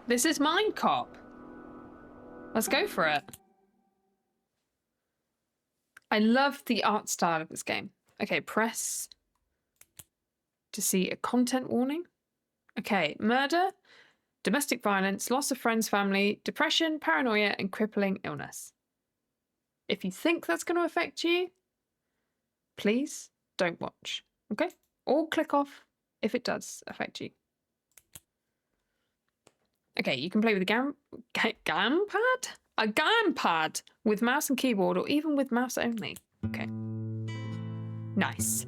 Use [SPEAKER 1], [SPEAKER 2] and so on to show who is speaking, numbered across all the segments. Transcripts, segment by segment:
[SPEAKER 1] This is Mind Cop. Let's go for it. I love the art style of this game. Okay, press to see a content warning. Okay, murder, domestic violence, loss of friends, family, depression, paranoia, and crippling illness. If you think that's going to affect you, please don't watch, okay? Or click off if it does affect you. Okay, you can play with a gamepad? A gamepad with mouse and keyboard, or even with mouse only. Okay. Nice.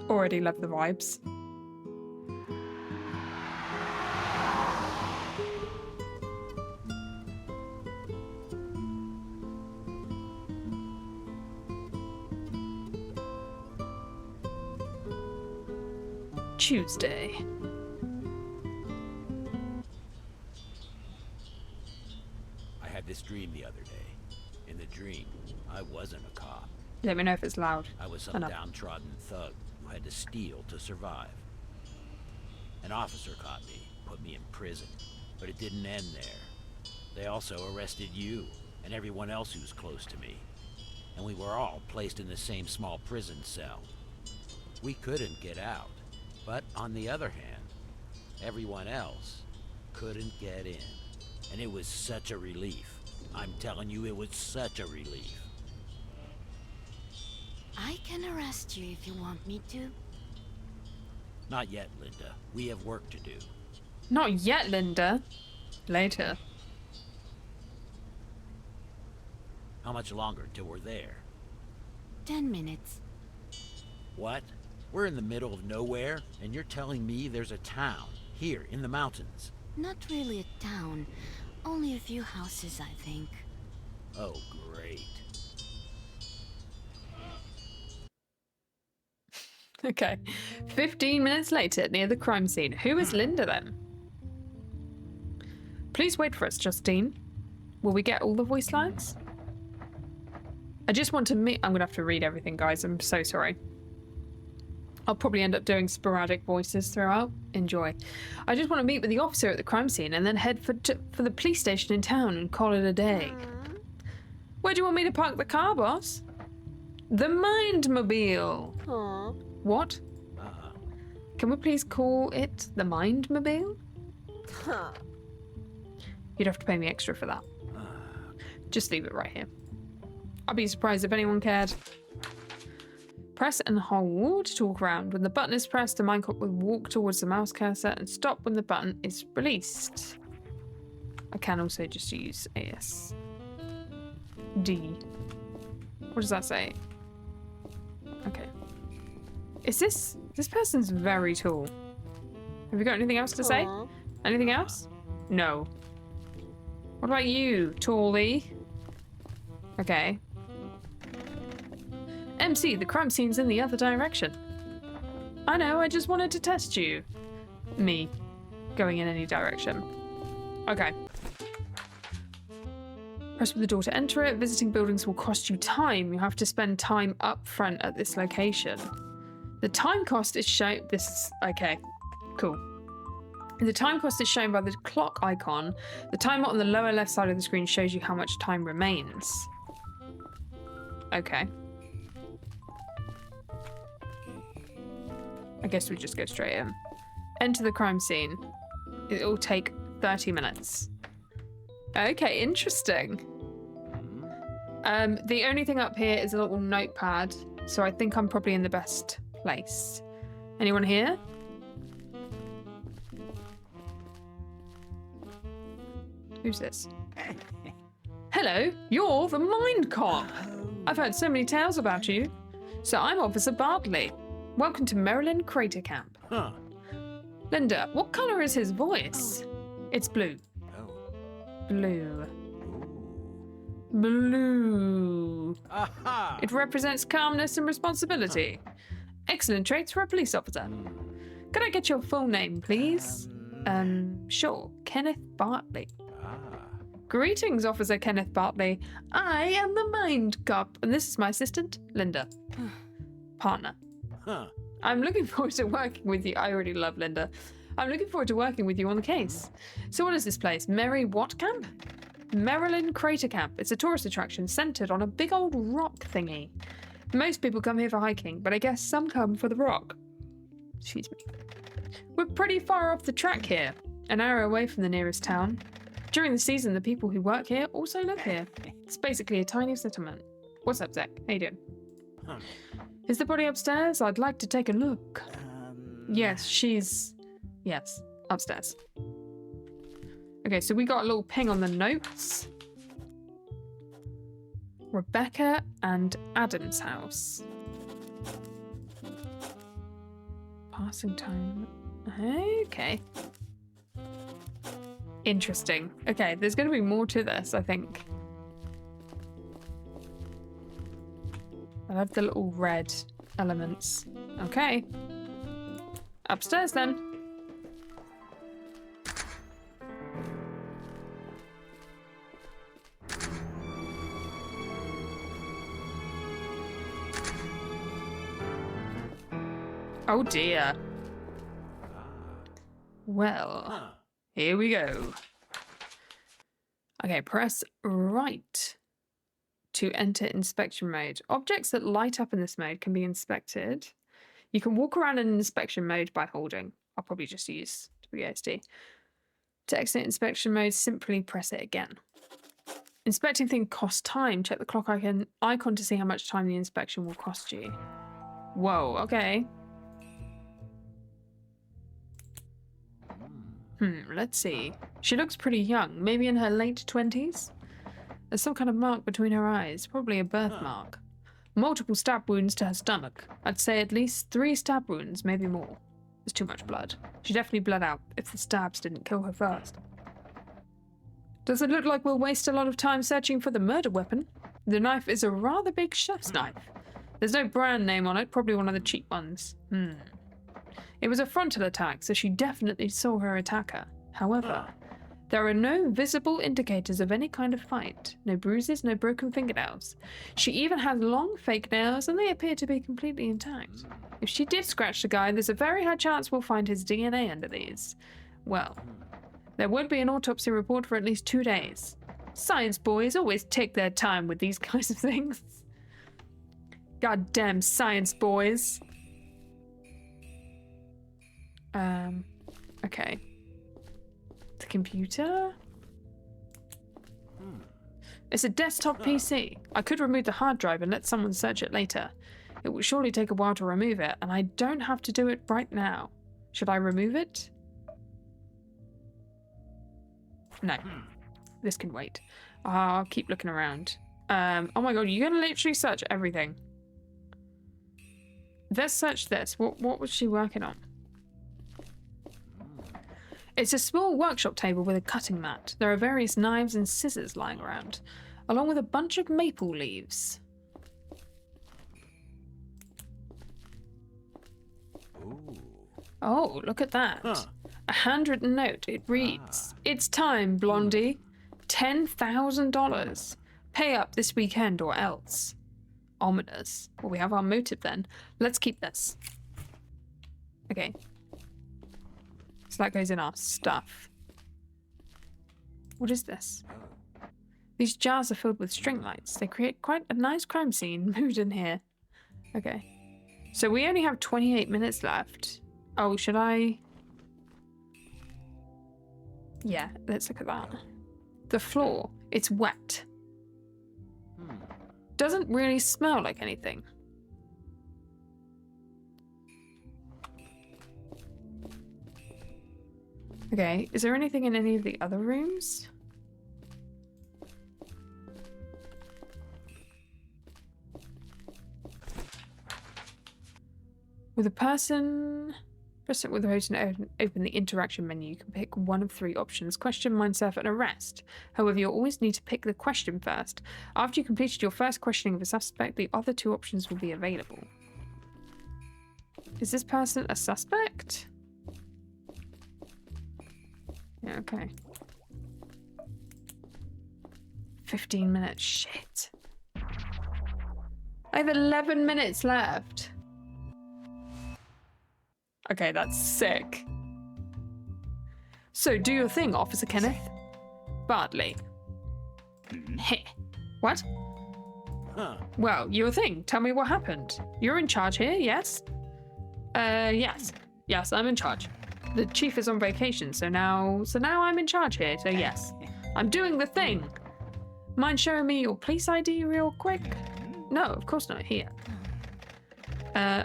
[SPEAKER 1] Already love the vibes. Tuesday.
[SPEAKER 2] I had this dream the other day. In the dream, I wasn't a cop.
[SPEAKER 1] Let me know if it's loud.
[SPEAKER 2] I was some downtrodden thug who had to steal to survive. An officer caught me, put me in prison, but it didn't end there. They also arrested you and everyone else who's close to me. And we were all placed in the same small prison cell. We couldn't get out. But on the other hand, everyone else couldn't get in. And it was such a relief. I'm telling you, it was such a relief.
[SPEAKER 3] I can arrest you if you want me to.
[SPEAKER 2] Not yet, Linda. We have work to do.
[SPEAKER 1] Not yet, Linda. Later.
[SPEAKER 2] How much longer till we're there?
[SPEAKER 3] 10 minutes.
[SPEAKER 2] What? We're in the middle of nowhere, and you're telling me there's a town here in the mountains?
[SPEAKER 3] Not really a town. Only a few houses, I think.
[SPEAKER 2] Oh, great.
[SPEAKER 1] Okay. 15 minutes later, near the crime scene. Who is Linda, then? Please wait for us, Justine. Will we get all the voice lines? I just want to meet... I'm going to have to read everything, guys. I'm so sorry. I'll probably end up doing sporadic voices throughout. Enjoy. I just want to meet with the officer at the crime scene and then head for the police station in town and call it a day. Where do you want me to park the car, boss? The Mindmobile.
[SPEAKER 3] Aww.
[SPEAKER 1] What? Can we please call it the Mindmobile?
[SPEAKER 3] Huh.
[SPEAKER 1] You'd have to pay me extra for that. Just leave it right here. I'd be surprised if anyone cared. Press and hold to walk around. When the button is pressed, the Mind Cop will walk towards the mouse cursor and stop when the button is released. I can also just use AS. D. What does that say? Okay. Is this person's very tall. Have you got anything else to say?
[SPEAKER 3] Aww.
[SPEAKER 1] Anything else? No. What about you, Tally? Okay. MC, the crime scene's in the other direction. I know, I just wanted to test you. Me. Going in any direction. Okay. Press with the door to enter it. Visiting buildings will cost you time. You have to spend time up front at this location. The time cost is shown... This is... Okay. Cool. The time cost is shown by the clock icon. The timer on the lower left side of the screen shows you how much time remains. Okay. I guess we just go straight in. Enter the crime scene. It will take 30 minutes. Okay, interesting. The only thing up here is a little notepad, so I think I'm probably in the best place. Anyone here? Who's this? Hello, you're the Mind Cop. I've heard so many tales about you. So I'm Officer Bartley. Welcome to Maryland Crater Camp.
[SPEAKER 2] Huh.
[SPEAKER 1] Linda, what color is his voice? It's blue.
[SPEAKER 2] Oh.
[SPEAKER 1] Blue. Blue.
[SPEAKER 2] Aha!
[SPEAKER 1] It represents calmness and responsibility. Excellent traits for a police officer. Could I get your full name, please? Sure. Kenneth Bartley. Greetings, Officer Kenneth Bartley. I am the Mind Cop, and this is my assistant, Linda. Partner.
[SPEAKER 2] Huh.
[SPEAKER 1] I'm looking forward to working with you. I already love Linda. I'm looking forward to working with you on the case. So what is this place? Merry what camp? Maryland Crater Camp. It's a tourist attraction centered on a big old rock thingy. Most people come here for hiking, but I guess some come for the rock. Excuse me. We're pretty far off the track here, an hour away from the nearest town. During the season, the people who work here also live here. It's basically a tiny settlement. What's up, Zach? How you doing?
[SPEAKER 2] Huh.
[SPEAKER 1] Is the body upstairs? I'd like to take a look. Yes, she's... Yes, upstairs. Okay, so we got a little ping on the notes. Rebecca and Adam's house. Passing time. Okay. Interesting. Okay, there's going to be more to this, I think. I love the little red elements. Okay. Upstairs then. Oh dear. Well,
[SPEAKER 2] Huh.
[SPEAKER 1] here we go. Okay, press right to enter inspection mode. Objects that light up in this mode can be inspected. You can walk around in inspection mode by holding. I'll probably just use WASD. To exit inspection mode, simply press it again. Inspecting thing costs time. Check the clock icon to see how much time the inspection will cost you. Whoa, okay. Let's see. She looks pretty young, maybe in her late 20s. There's some kind of mark between her eyes, probably a birthmark. Multiple stab wounds to her stomach. I'd say at least 3 stab wounds, maybe more. There's too much blood. She definitely bled out if the stabs didn't kill her first. Does it look like we'll waste a lot of time searching for the murder weapon? The knife is a rather big chef's knife. There's no brand name on it, probably one of the cheap ones. It was a frontal attack, so she definitely saw her attacker. However, there are no visible indicators of any kind of fight. No bruises, no broken fingernails. She even has long fake nails, and they appear to be completely intact. If she did scratch the guy, there's a very high chance we'll find his DNA under these. Well, there won't be an autopsy report for at least 2 days. Science boys always take their time with these kinds of things. Goddamn science boys. Okay. The computer? It's a desktop PC. I could remove the hard drive and let someone search it later. It will surely take a while to remove it, and I don't have to do it right now. Should I remove it? No. This can wait. I'll keep looking around. Oh my god, you're gonna literally search everything. Let's search this. What was she working on? It's a small workshop table with a cutting mat. There are various knives and scissors lying around, along with a bunch of maple leaves.
[SPEAKER 2] Ooh.
[SPEAKER 1] Oh, look at that.
[SPEAKER 2] Huh.
[SPEAKER 1] A handwritten note. It reads, "It's time, Blondie. $10,000. Pay up this weekend or else." Ominous. Well, we have our motive then. Let's keep this. Okay. So that goes in our stuff. What is this? These jars are filled with string lights. They create quite a nice crime scene mood in here. Okay. So we only have 28 minutes left. Oh, should I? Yeah, let's look at that. The floor. It's wet. Doesn't really smell like anything. Okay, is there anything in any of the other rooms? With a person... Press it with the host and open the interaction menu. You can pick one of 3 options: question, mindsurf, and arrest. However, you'll always need to pick the question first. After you completed your first questioning of a suspect, the other 2 options will be available. Is this person a suspect? Yeah, okay. 15 minutes. Shit. I have 11 minutes left. Okay, that's sick. So do your thing, Officer Kenneth. Bardley. Heh. What?
[SPEAKER 2] Huh.
[SPEAKER 1] Well, your thing. Tell me what happened. You're in charge here, yes? Yes. Yes, I'm in charge. The chief is on vacation, so now I'm in charge here, so yes. I'm doing the thing. Mind showing me your police ID real quick? No, of course not here.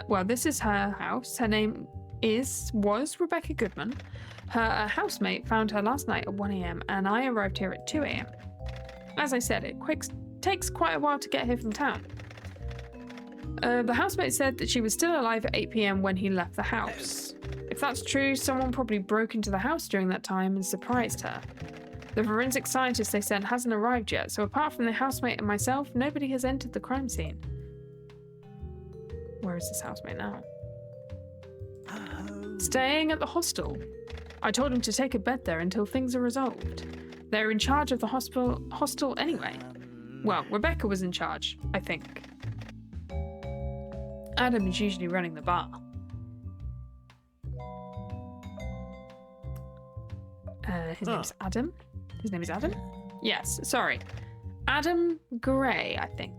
[SPEAKER 1] Well, this is her house. Her name was Rebecca Goodman. Her housemate found her last night at 1 a.m. and I arrived here at 2 a.m. As I said, it takes quite a while to get here from town. The housemate said that she was still alive at 8 p.m. when he left the house. If that's true, someone probably broke into the house during that time and surprised her. The forensic scientist they sent hasn't arrived yet, so apart from the housemate and myself, nobody has entered the crime scene. Where is this housemate now? Staying at the hostel. I told him to take a bed there until things are resolved. They're in charge of the hostel anyway. Well, Rebecca was in charge, I think. Adam is usually running the bar. His name's Adam? His name is Adam? Yes, sorry. Adam Gray, I think.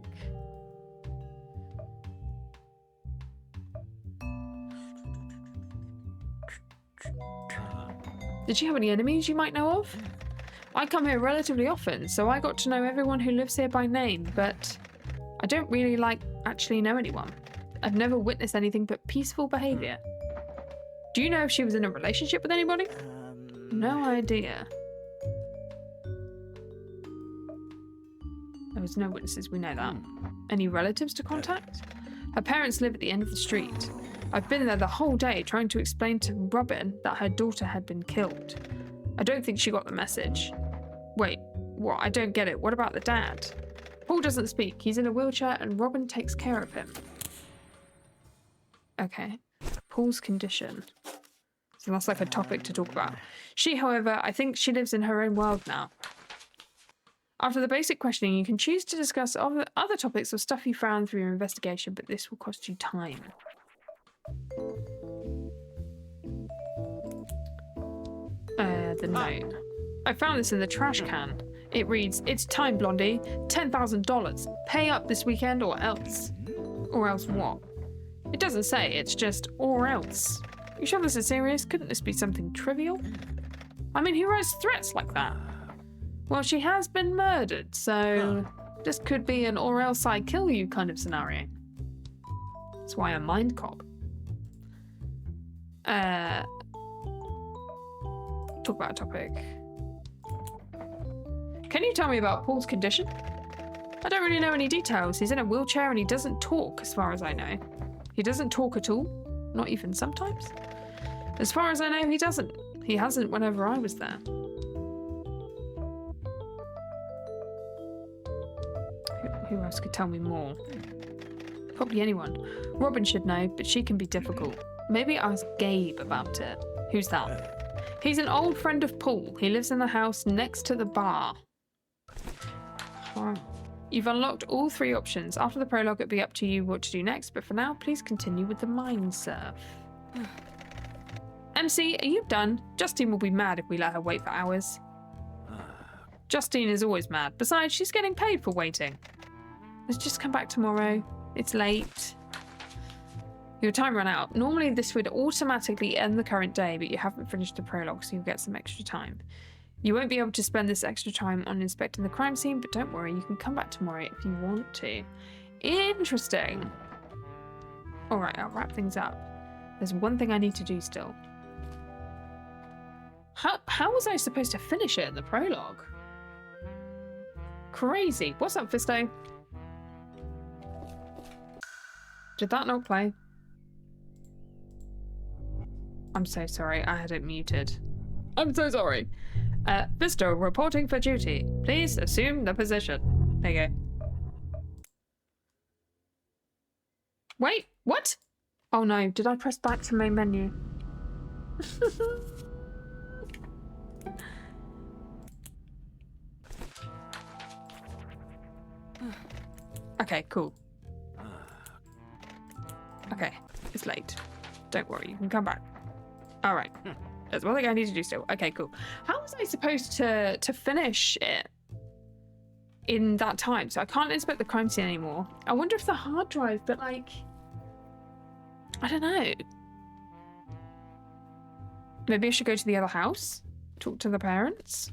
[SPEAKER 1] Did she have any enemies you might know of? I come here relatively often, so I got to know everyone who lives here by name, but I don't really actually know anyone. I've never witnessed anything but peaceful behavior. Do you know if she was in a relationship with anybody? No idea. There was no witnesses, we know that. Any relatives to contact? Her parents live at the end of the street. I've been there the whole day trying to explain to Robin that her daughter had been killed. I don't think she got the message. Wait, what? I don't get it. What about the dad? Paul doesn't speak. He's in a wheelchair and Robin takes care of him. Okay. Paul's condition. So that's like a topic to talk about. She, however, I think she lives in her own world now. After the basic questioning, you can choose to discuss other topics or stuff you found through your investigation, but this will cost you time. The note. I found this in the trash can. It reads, "It's time, Blondie. $10,000. Pay up this weekend or else." Or else what? It doesn't say, it's just, or else. You sure this is serious? Couldn't this be something trivial? I mean, who writes threats like that? Well, she has been murdered, so this could be an or else I kill you kind of scenario. That's why I'm mind cop. Talk about a topic. Can you tell me about Paul's condition? I don't really know any details. He's in a wheelchair and he doesn't talk, as far as I know. He doesn't talk at all, not even sometimes. As far as I know, he doesn't. He hasn't whenever I was there. Who else could tell me more? Probably anyone. Robin should know, but she can be difficult. Maybe ask Gabe about it. Who's that? He's an old friend of Paul. He lives in the house next to the bar. You've unlocked all 3 options. After the prologue, it'll be up to you what to do next, but for now, please continue with the mind surf. MC, are you done? Justine will be mad if we let her wait for hours. Justine is always mad. Besides, she's getting paid for waiting. Let's just come back tomorrow. It's late. Your time ran out. Normally this would automatically end the current day, but you haven't finished the prologue, so you'll get some extra time. You won't be able to spend this extra time on inspecting the crime scene, but don't worry, you can come back tomorrow if you want to. Interesting. Alright, I'll wrap things up. There's one thing I need to do still. How was I supposed to finish it in the prologue? Crazy. What's up, Fisto? Did that not play? I'm so sorry, I had it muted. I'm so sorry. Fisto reporting for duty. Please assume the position. There you go. Wait, what? Oh no, did I press back to main menu? Okay, cool. Okay, it's late. Don't worry, you can come back. All right. There's one thing I need to do still. Okay, cool. How was I supposed to finish it in that time? So I can't inspect the crime scene anymore. I wonder if the hard drive, but like, I don't know. Maybe I should go to the other house? Talk to the parents?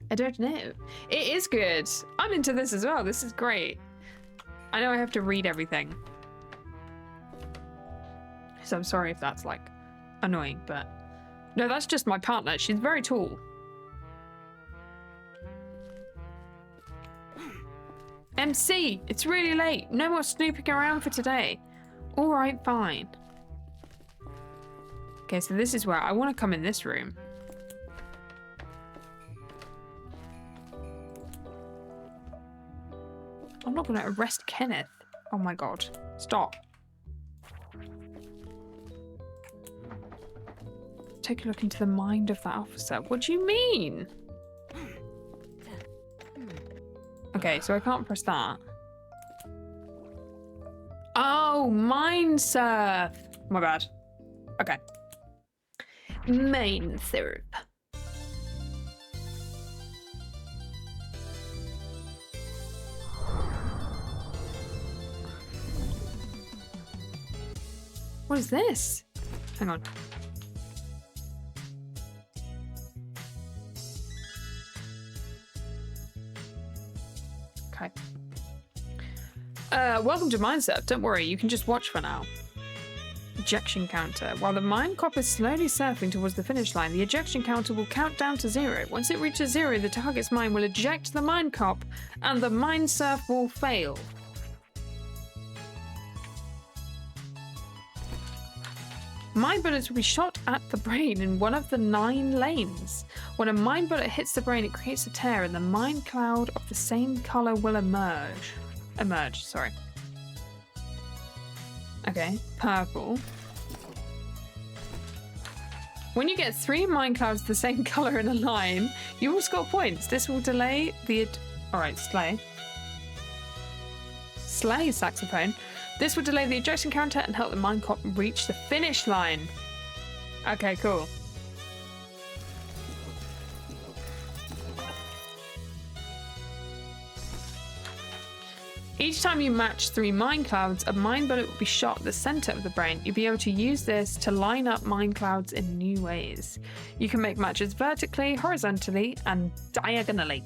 [SPEAKER 1] I don't know. It is good. I'm into this as well. This is great. I know I have to read everything. So I'm sorry if that's like annoying, but no, that's just my partner. She's very tall. MC, it's really late. No more snooping around for today. All right, fine. Okay, so this is where I want to come in this room. I'm not going to arrest Kenneth. Oh my god. Stop. Take a look into the mind of that officer. What do you mean? Okay, so I can't press that. Oh, mind surf. My bad. Okay. Mind surf. What is this? Hang on. Okay. Welcome to Mindsurf. Don't worry, you can just watch for now. Ejection counter. While the mine cop is slowly surfing towards the finish line, the ejection counter will count down to 0. Once it reaches 0, the target's mine will eject the mine cop, and the mine surf will fail. Mine bullets will be shot at the brain in one of the 9 lanes. When a mine bullet hits the brain, it creates a tear, and the mine cloud of the same color will emerge. Sorry. Okay, purple. When you get 3 mine clouds the same color in a line, you will score points. This will delay the... Alright, Slay. Slay saxophone. This will delay the ejection counter and help the mine cop reach the finish line. Okay, cool. Each time you match 3 mine clouds, a mine bullet will be shot at the center of the brain. You'll be able to use this to line up mine clouds in new ways. You can make matches vertically, horizontally, and diagonally.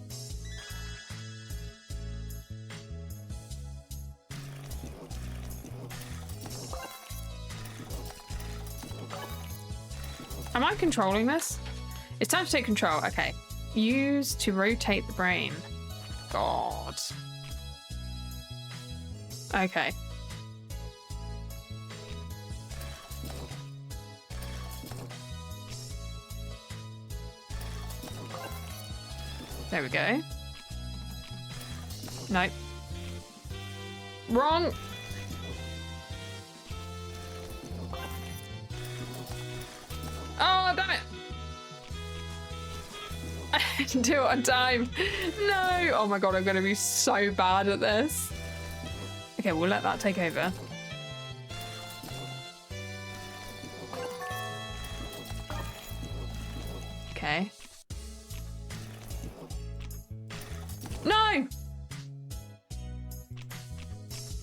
[SPEAKER 1] Am I controlling this? It's time to take control. Okay. Use to rotate the brain. God. Okay. There we go. Nope. Wrong. Oh, damn it. I didn't do it on time. No. Oh my god, I'm going to be so bad at this. Okay, we'll let that take over. Okay. No! I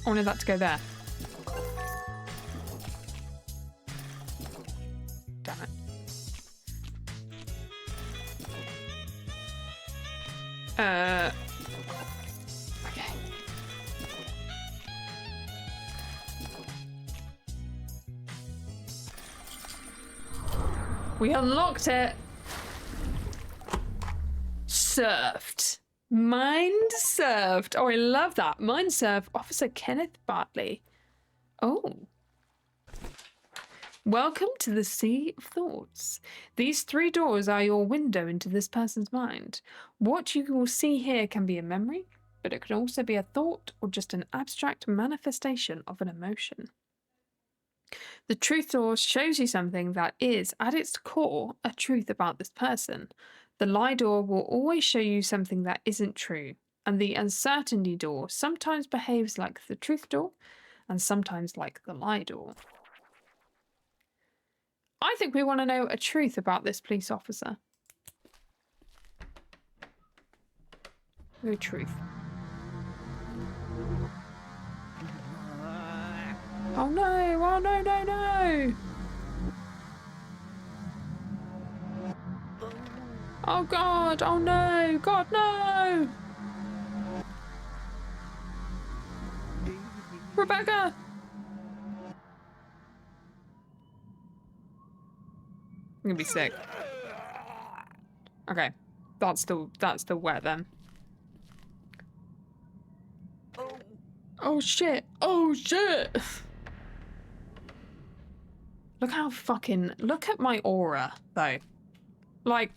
[SPEAKER 1] wanted that to go there. Damn it. Okay. We unlocked it. Surfed. Mind surfed. Oh, I love that. Mind surf. Officer Kenneth Bartley. Oh. Welcome to the Sea of Thoughts. These 3 doors are your window into this person's mind. What you will see here can be a memory, but it could also be a thought or just an abstract manifestation of an emotion. The truth door shows you something that is, at its core, a truth about this person. The lie door will always show you something that isn't true. And the uncertainty door sometimes behaves like the truth door and sometimes like the lie door. I think we want to know a truth about this police officer. No truth. Oh no! Oh no, no, no! Oh god! Oh no! God, no! Rebecca! I'm gonna be sick. Okay. That's still wet then. Oh shit! Oh shit! Look how fucking... Look at my aura, though. Like,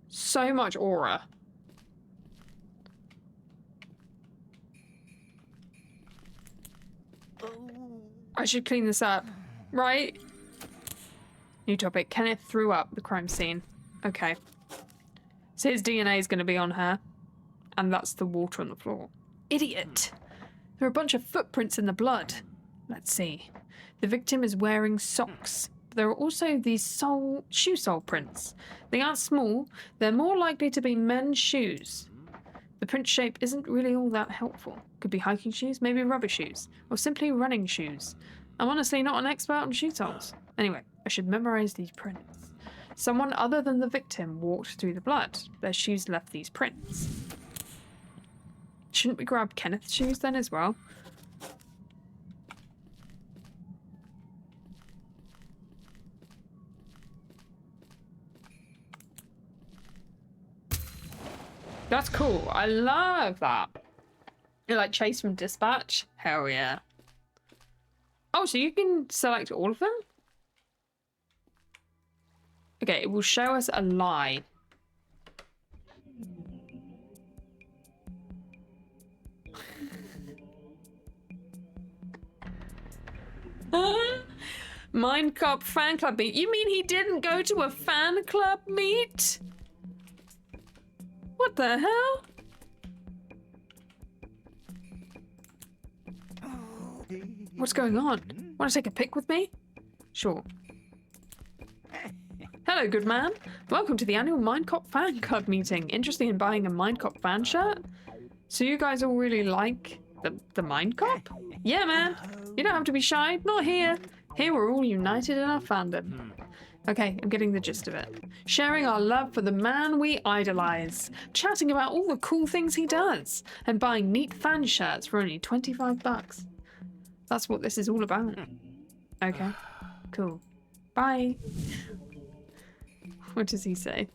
[SPEAKER 1] so much aura. I should clean this up, right? New topic. Kenneth threw up the crime scene. Okay. So his DNA is going to be on her. And that's the water on the floor. Idiot! There are a bunch of footprints in the blood. Let's see. The victim is wearing socks. But there are also these shoe sole prints. They aren't small. They're more likely to be men's shoes. The print shape isn't really all that helpful. Could be hiking shoes, maybe rubber shoes, or simply running shoes. I'm honestly not an expert on shoe soles. Anyway, I should memorize these prints. Someone other than the victim walked through the blood. Their shoes left these prints. Shouldn't we grab Kenneth's shoes then as well? That's cool. I love that. You're like Chase from Dispatch. Hell yeah. Oh, so you can select all of them? Okay, it will show us a lie. Mindcop fan club meet. You mean he didn't go to a fan club meet? What the hell? What's going on? Want to take a pic with me? Sure. Hello, good man. Welcome to the annual Mindcop fan club meeting. Interested in buying a Mindcop fan shirt? So you guys all really like the Mindcop? Yeah, man. You don't have to be shy. Not here. Here we're all united in our fandom. Okay, I'm getting the gist of it. Sharing our love for the man we idolize, chatting about all the cool things he does, and buying neat fan shirts for only 25 bucks. That's what this is all about. Okay, cool. Bye. What does he say?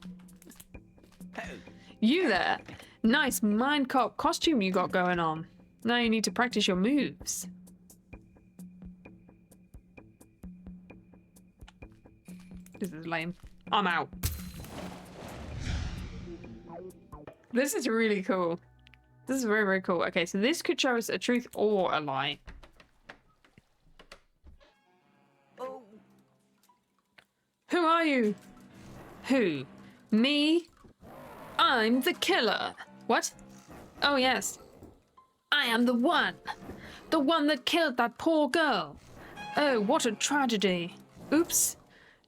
[SPEAKER 1] You there. Nice Mindcop costume you got going on. Now you need to practice your moves. This is lame. I'm out. This is really cool. This is very, very cool. Okay, so this could show us a truth or a lie. Oh. Who are you? Who? Me? I'm the killer. What? Oh, yes. I am the one. The one that killed that poor girl. Oh, what a tragedy. Oops.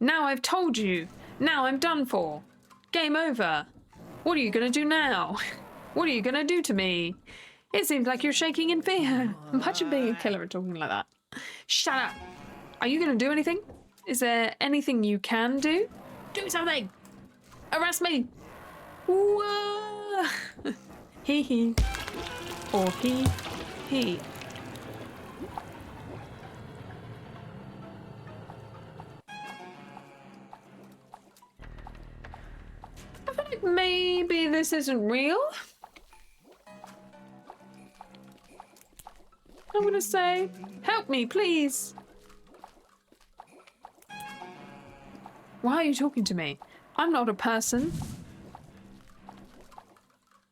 [SPEAKER 1] Now I've told you. Now I'm done for. Game over. What are you gonna do now? What are you gonna do to me? It seems like you're shaking in fear. Imagine being a killer and talking like that. Shut up. Are you gonna do anything? Is there anything you can do? Do something. Arrest me. Whoa. Hee hee. Or he. I feel like maybe this isn't real. I'm gonna say, help me, please. Why are you talking to me? I'm not a person.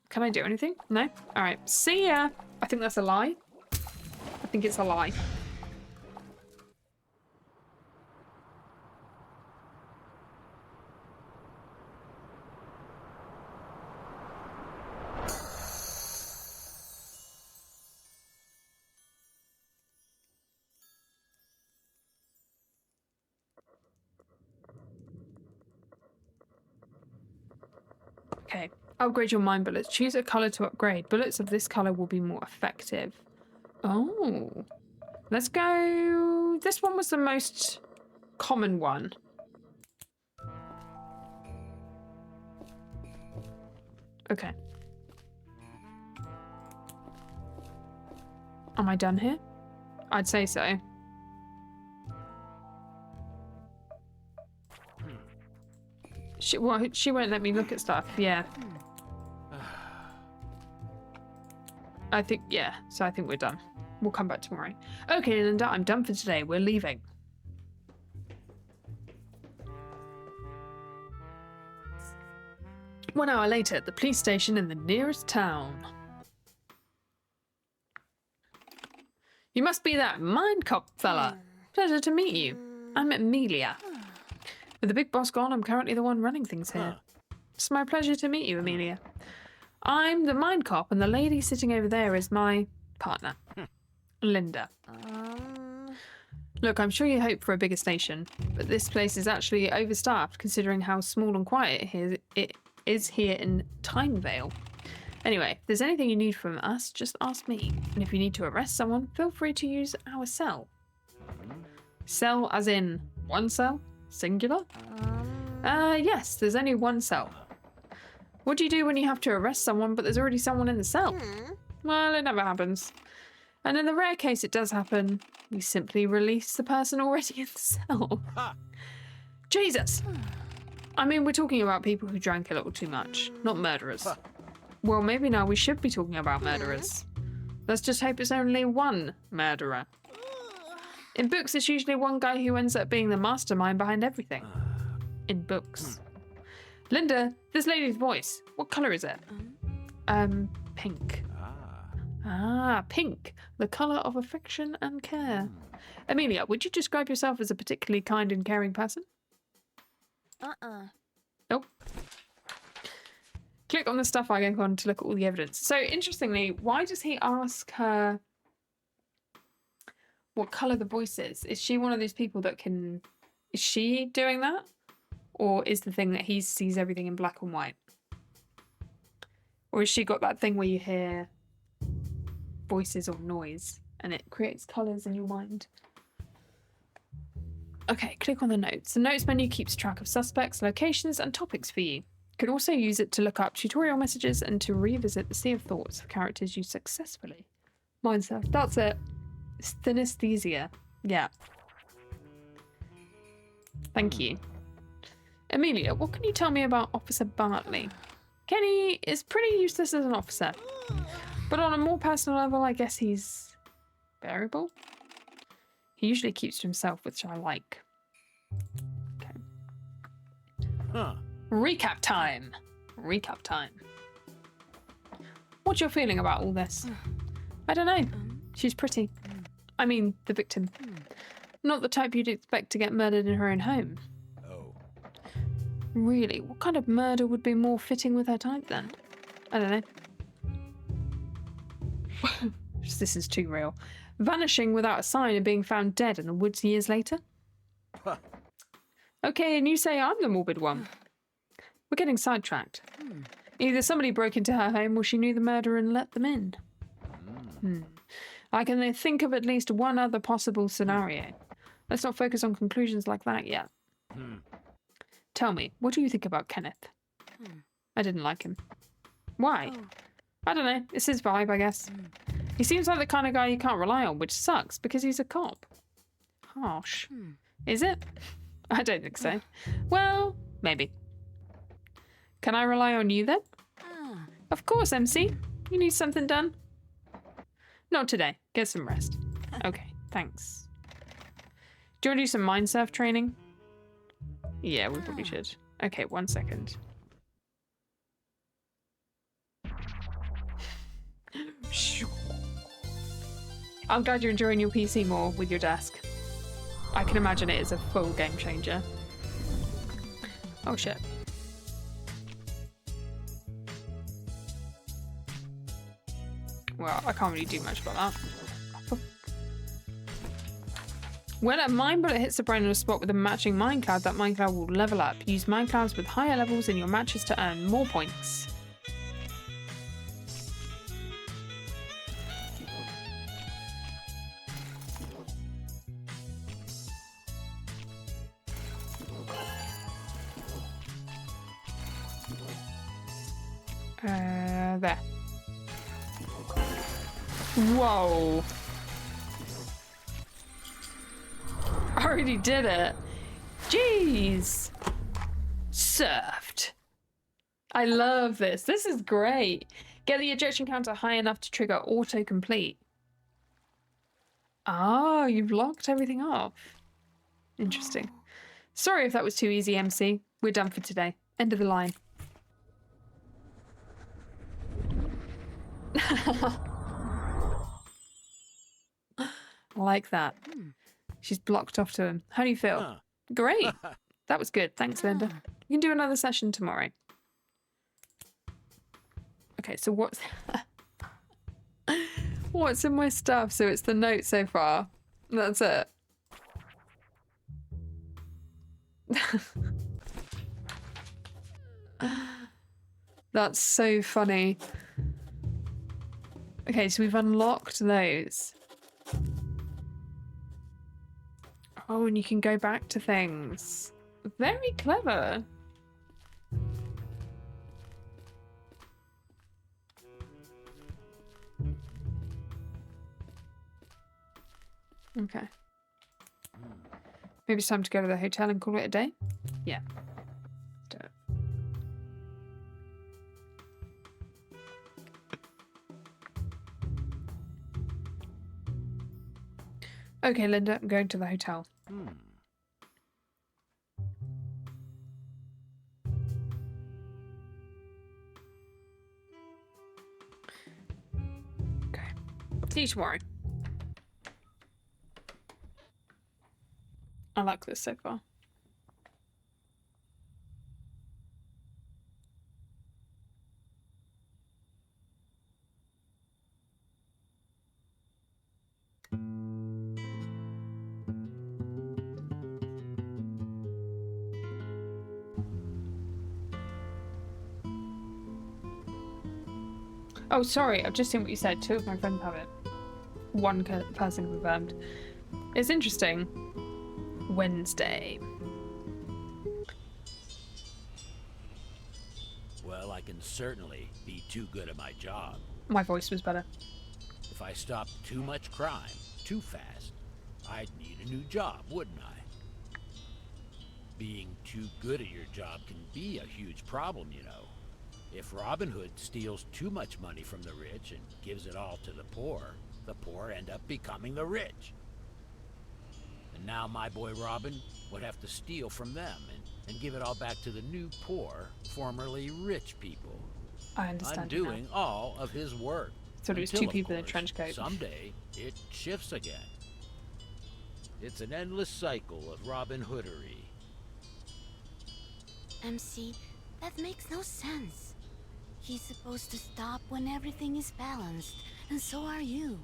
[SPEAKER 1] Can I do anything? No? Alright, see ya. I think that's a lie. I think it's a lie. Okay. Upgrade your mine bullets. Choose a color to upgrade. Bullets of this color will be more effective. Oh. Let's go... This one was the most common one. Okay. Am I done here? I'd say so. She won't let me look at stuff. Yeah. I think, yeah. So I think we're done. We'll come back tomorrow. Okay, Linda, I'm done for today. We're leaving. One hour later at the police station in the nearest town. You must be that mine cop fella. Pleasure to meet you. I'm Amelia. With the big boss gone, I'm currently the one running things here. It's my pleasure to meet you, Amelia. I'm the mine cop, and the lady sitting over there is my partner, Linda. Look, I'm sure you hope for a bigger station, but this place is actually overstaffed considering how small and quiet it is here in Timevale. Anyway, if there's anything you need from us, just ask me. And if you need to arrest someone, feel free to use our cell. Cell as in one cell? Singular? Yes, there's only one cell. What do you do when you have to arrest someone but there's already someone in the cell? Well, it never happens. And in the rare case it does happen, we simply release the person already in the cell. Jesus! I mean, we're talking about people who drank a little too much, not murderers. Well, maybe now we should be talking about murderers. Let's just hope it's only one murderer. In books, it's usually one guy who ends up being the mastermind behind everything. In books. Linda, this lady's voice, what colour is it? Pink. Ah, pink. The colour of affection and care. Amelia, would you describe yourself as a particularly kind and caring person? Nope. Click on the stuff icon to look at all the evidence. So, interestingly, why does he ask her what colour the voice is? Is she one of those people that can... Is she doing that? Or is the thing that he sees everything in black and white? Or has she got that thing where you hear voices or noise and it creates colours in your mind? Okay, click on the notes. The notes menu keeps track of suspects, locations, and topics for you. You can also use it to look up tutorial messages and to revisit the sea of thoughts of characters you successfully. Mindset. That's it. It's synesthesia. Yeah. Thank you. Amelia, what can you tell me about Officer Bartley? Kenny is pretty useless as an officer. But on a more personal level, I guess he's bearable. He usually keeps to himself, which I like. Okay. Recap time. Recap time. What's your feeling about all this? I don't know. She's pretty. I mean, the victim. Not the type you'd expect to get murdered in her own home.
[SPEAKER 2] Oh.
[SPEAKER 1] Really? What kind of murder would be more fitting with her type then? I don't know. This is too real. Vanishing without a sign and being found dead in the woods years later? Okay, and you say I'm the morbid one. We're getting sidetracked. Either somebody broke into her home or she knew the murderer and let them in. I can think of at least one other possible scenario. Let's not focus on conclusions like that yet. Tell me, what do you think about Kenneth? I didn't like him. Why? I don't know. It's his vibe, I guess. He seems like the kind of guy you can't rely on, which sucks because he's a cop. Harsh. Is it? I don't think so. Well, maybe. Can I rely on you then? Of course, MC. You need something done? Not today. Get some rest. Okay, thanks. Do you want to do some mind surf training? Yeah, we probably should. Okay, 1 second. I'm glad you're enjoying your PC more with your desk. I can imagine it is a full game changer. Oh shit. Well, I can't really do much about that. When a mine bullet hits the brain on a spot with a matching mine cloud, that mine cloud will level up. Use mine clouds with higher levels in your matches to earn more points. There. Whoa. I already did it. Jeez. Served. I love this. This is great. Get the ejection counter high enough to trigger autocomplete. Oh, you've locked everything off. Interesting. Sorry if that was too easy, MC. We're done for today. End of the line. I like that. She's blocked off to him. How do you feel?
[SPEAKER 2] Huh.
[SPEAKER 1] Great. That was good. Thanks, Linda. You can do another session tomorrow. Okay, so what's what's in my stuff? So it's the note so far. That's it. That's so funny. Okay, so we've unlocked those. Oh, and you can go back to things. Very clever. Okay. Maybe it's time to go to the hotel and call it a day? Yeah. Let's do it. Okay, Linda, I'm going to the hotel. Okay. See you tomorrow. I like this so far. Oh, sorry, I've just seen what you said. 2 of my friends have it. 1 person confirmed. It's interesting. Wednesday.
[SPEAKER 2] Well, I can certainly be too good at my job.
[SPEAKER 1] My voice was better.
[SPEAKER 2] If I stopped too much crime too fast, I'd need a new job, wouldn't I? Being too good at your job can be a huge problem, you know. If Robin Hood steals too much money from the rich and gives it all to the poor end up becoming the rich. And now my boy Robin would have to steal from them and give it all back to the new poor, formerly rich people.
[SPEAKER 1] I understand.
[SPEAKER 2] Undoing all of his work.
[SPEAKER 1] So it was
[SPEAKER 2] Until,
[SPEAKER 1] 2 people in a
[SPEAKER 2] of course,
[SPEAKER 1] trench coat.
[SPEAKER 2] Someday it shifts again. It's an endless cycle of Robin Hoodery.
[SPEAKER 3] MC, that makes no sense. He's supposed to stop when everything is balanced, and so are you.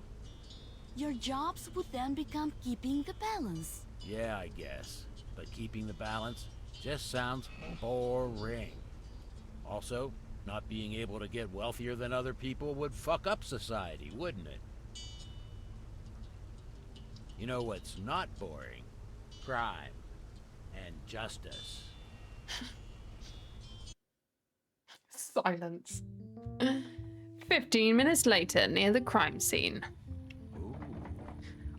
[SPEAKER 3] Your jobs would then become keeping the balance.
[SPEAKER 2] Yeah, I guess. But keeping the balance just sounds boring. Also, not being able to get wealthier than other people would fuck up society, wouldn't it? You know what's not boring? Crime and justice.
[SPEAKER 1] Silence. 15 minutes later, near the crime scene.
[SPEAKER 2] Ooh.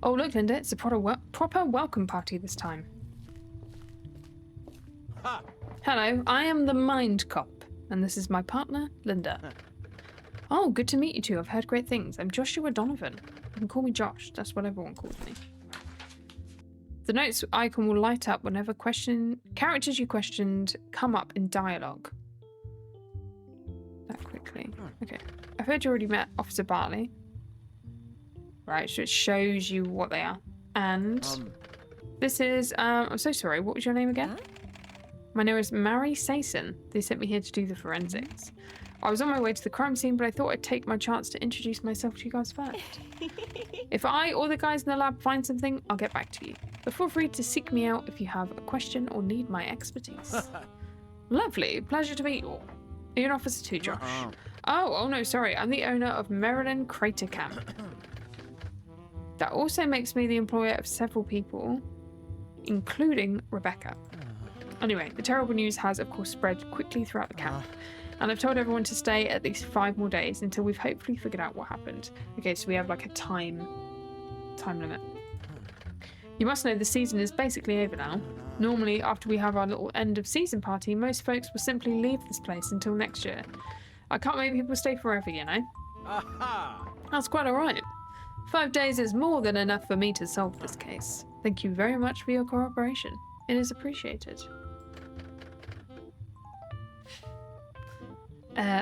[SPEAKER 1] Oh, look, Linda, it's a proper welcome party this time.
[SPEAKER 2] Ha!
[SPEAKER 1] Hello, I am the Mind Cop, and this is my partner, Linda. Oh, good to meet you two. I've heard great things. I'm Joshua Donovan. You can call me Josh. That's what everyone calls me. The notes icon will light up whenever characters you questioned come up in dialogue. That quickly. Okay. I've heard you already met Officer Bartley. Right, so it shows you what they are. And this is, I'm so sorry, what was your name again? My name is Mary Sayson. They sent me here to do the forensics. I was on my way to the crime scene, but I thought I'd take my chance to introduce myself to you guys first. If I or the guys in the lab find something, I'll get back to you. But feel free to seek me out if you have a question or need my expertise. Lovely. Pleasure to meet you all. You're an officer too, Josh. Oh no, sorry. I'm the owner of Maryland Crater Camp. That also makes me the employer of several people, including Rebecca. Anyway, the terrible news has, of course, spread quickly throughout the camp. And I've told everyone to stay at least 5 more days until we've hopefully figured out what happened. Okay, so we have like a time limit. You must know the season is basically over now. Normally, after we have our little end of season party, most folks will simply leave this place until next year. I can't make people stay forever, you know.
[SPEAKER 2] Aha!
[SPEAKER 1] That's quite alright. 5 days is more than enough for me to solve this case. Thank you very much for your cooperation. It is appreciated.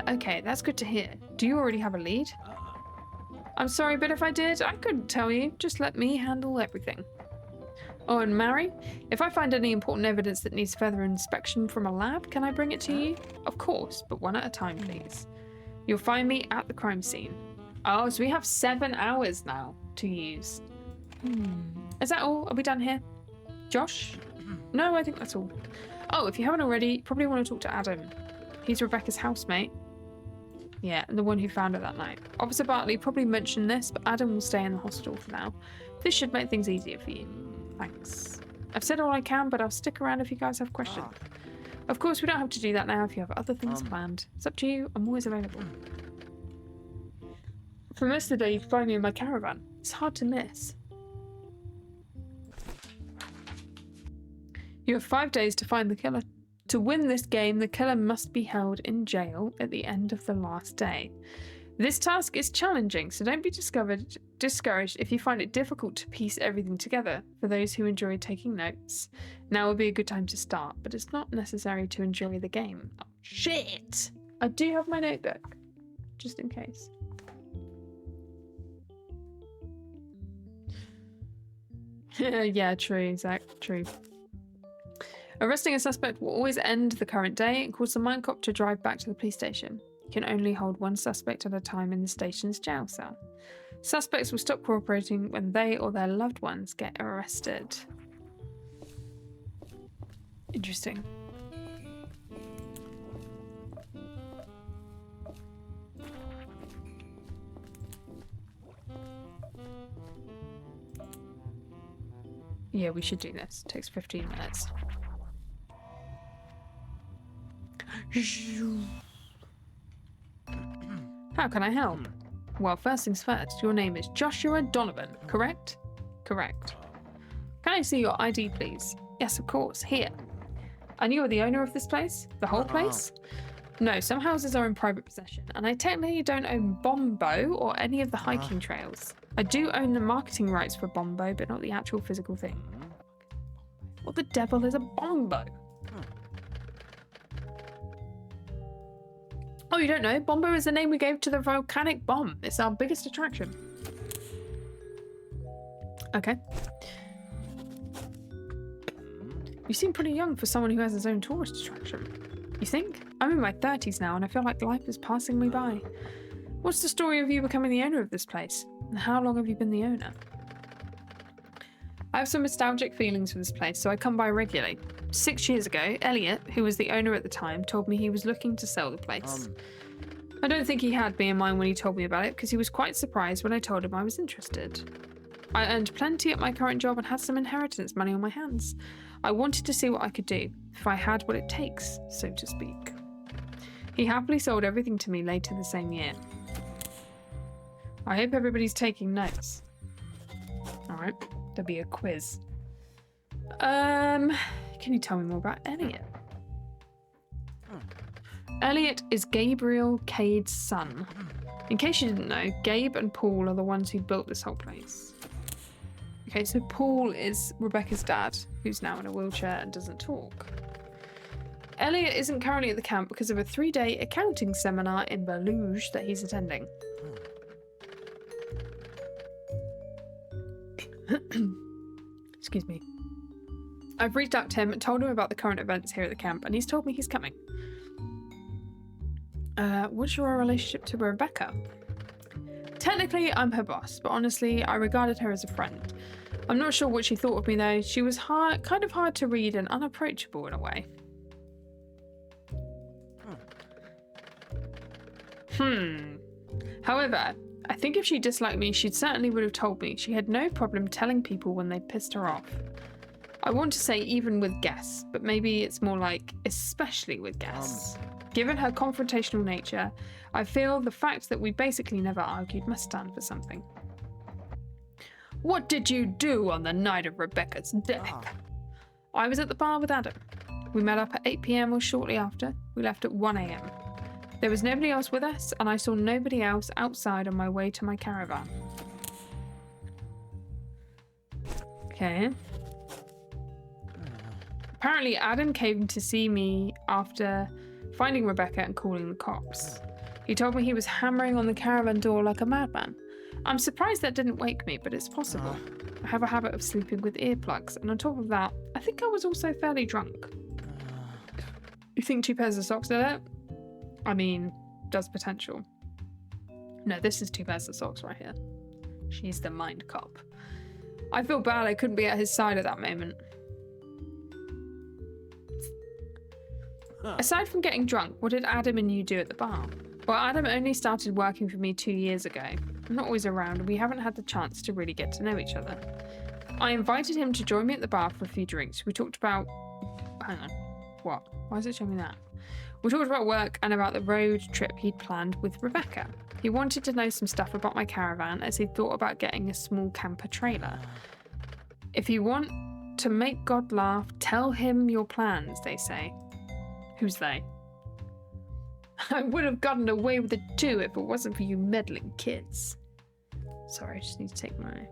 [SPEAKER 1] Okay, that's good to hear. Do you already have a lead? I'm sorry, but if I did, I couldn't tell you. Just let me handle everything. Oh, and Mary, if I find any important evidence that needs further inspection from a lab, can I bring it to you? Of course, but one at a time, please. You'll find me at the crime scene. Oh, so we have 7 hours now to use. Is that all? Are we done here? Josh? No, I think that's all. Oh, if you haven't already, you probably want to talk to Adam. He's Rebecca's housemate. Yeah, and the one who found her that night. Officer Bartley probably mentioned this, but Adam will stay in the hospital for now. This should make things easier for you. Thanks. I've said all I can, but I'll stick around if you guys have questions. Of course, we don't have to do that now if you have other things planned. It's up to you. I'm always available. For most of the day, you can find me in my caravan. It's hard to miss. You have 5 days to find the killer. To win this game, the killer must be held in jail at the end of the last day. This task is challenging, so don't be discouraged if you find it difficult to piece everything together. For those who enjoy taking notes, now would be a good time to start, but it's not necessary to enjoy the game. Oh, shit! I do have my notebook, just in case. Yeah, true, Zach, true. Arresting a suspect will always end the current day and cause the mine cop to drive back to the police station. You can only hold 1 suspect at a time in the station's jail cell. Suspects will stop cooperating when they or their loved ones get arrested. Interesting. Yeah, we should do this. It takes 15 minutes. How can I help? Well, first things first, your name is Joshua Donovan, correct? Correct. Can I see your ID, please? Yes, of course, here. And you are the owner of this place? The whole place? No, some houses are in private possession, and I technically don't own Bombo or any of the hiking trails. I do own the marketing rights for Bombo, but not the actual physical thing. What the devil is a Bombo? Oh, you don't know? Bombo is the name we gave to the volcanic bomb. It's our biggest attraction. Okay. You seem pretty young for someone who has his own tourist attraction. You think? I'm in my 30s now and I feel like life is passing me by. What's the story of you becoming the owner of this place? And how long have you been the owner? I have some nostalgic feelings for this place, so I come by regularly. 6 years ago, Elliot, who was the owner at the time, told me he was looking to sell the place. I don't think he had me in mind when he told me about it, because he was quite surprised when I told him I was interested. I earned plenty at my current job and had some inheritance money on my hands. I wanted to see what I could do, if I had what it takes, so to speak. He happily sold everything to me later the same year. I hope everybody's taking notes. Alright, there'll be a quiz. Can you tell me more about Elliot? Elliot is Gabriel Cade's son. In case you didn't know, Gabe and Paul are the ones who built this whole place. Okay, so Paul is Rebecca's dad, who's now in a wheelchair and doesn't talk. Elliot isn't currently at the camp because of a 3-day accounting seminar in Baluge that he's attending. Excuse me. I've reached out to him and told him about the current events here at the camp, and he's told me he's coming. What's your relationship to Rebecca? Technically, I'm her boss, but honestly, I regarded her as a friend. I'm not sure what she thought of me, though. She was kind of hard to read and unapproachable in a way. However, I think if she disliked me, she certainly would have told me. She had no problem telling people when they pissed her off. I want to say even with guests, but maybe it's more like especially with guests. Given her confrontational nature, I feel the fact that we basically never argued must stand for something. What did you do on the night of Rebecca's death? I was at the bar with Adam. We met up at 8 PM or shortly after. We left at 1 AM. There was nobody else with us, and I saw nobody else outside on my way to my caravan. Okay. Apparently, Adam came to see me after finding Rebecca and calling the cops. He told me he was hammering on the caravan door like a madman. I'm surprised that didn't wake me, but it's possible. I have a habit of sleeping with earplugs, and on top of that, I think I was also fairly drunk. You think 2 pairs of socks did it? I mean, does potential. No, this is 2 pairs of socks right here. She's the mind cop. I feel bad I couldn't be at his side at that moment. Aside from getting drunk, what did Adam and you do at the bar? Well, Adam only started working for me 2 years ago. I'm not always around, and we haven't had the chance to really get to know each other. I invited him to join me at the bar for a few drinks. We talked about... Hang on. What? Why is it showing me that? We talked about work and about the road trip he'd planned with Rebecca. He wanted to know some stuff about my caravan as he thought about getting a small camper trailer. If you want to make God laugh, tell him your plans, they say. Who's they? I would have gotten away with it too if it wasn't for you meddling kids. Sorry, I just need to take my...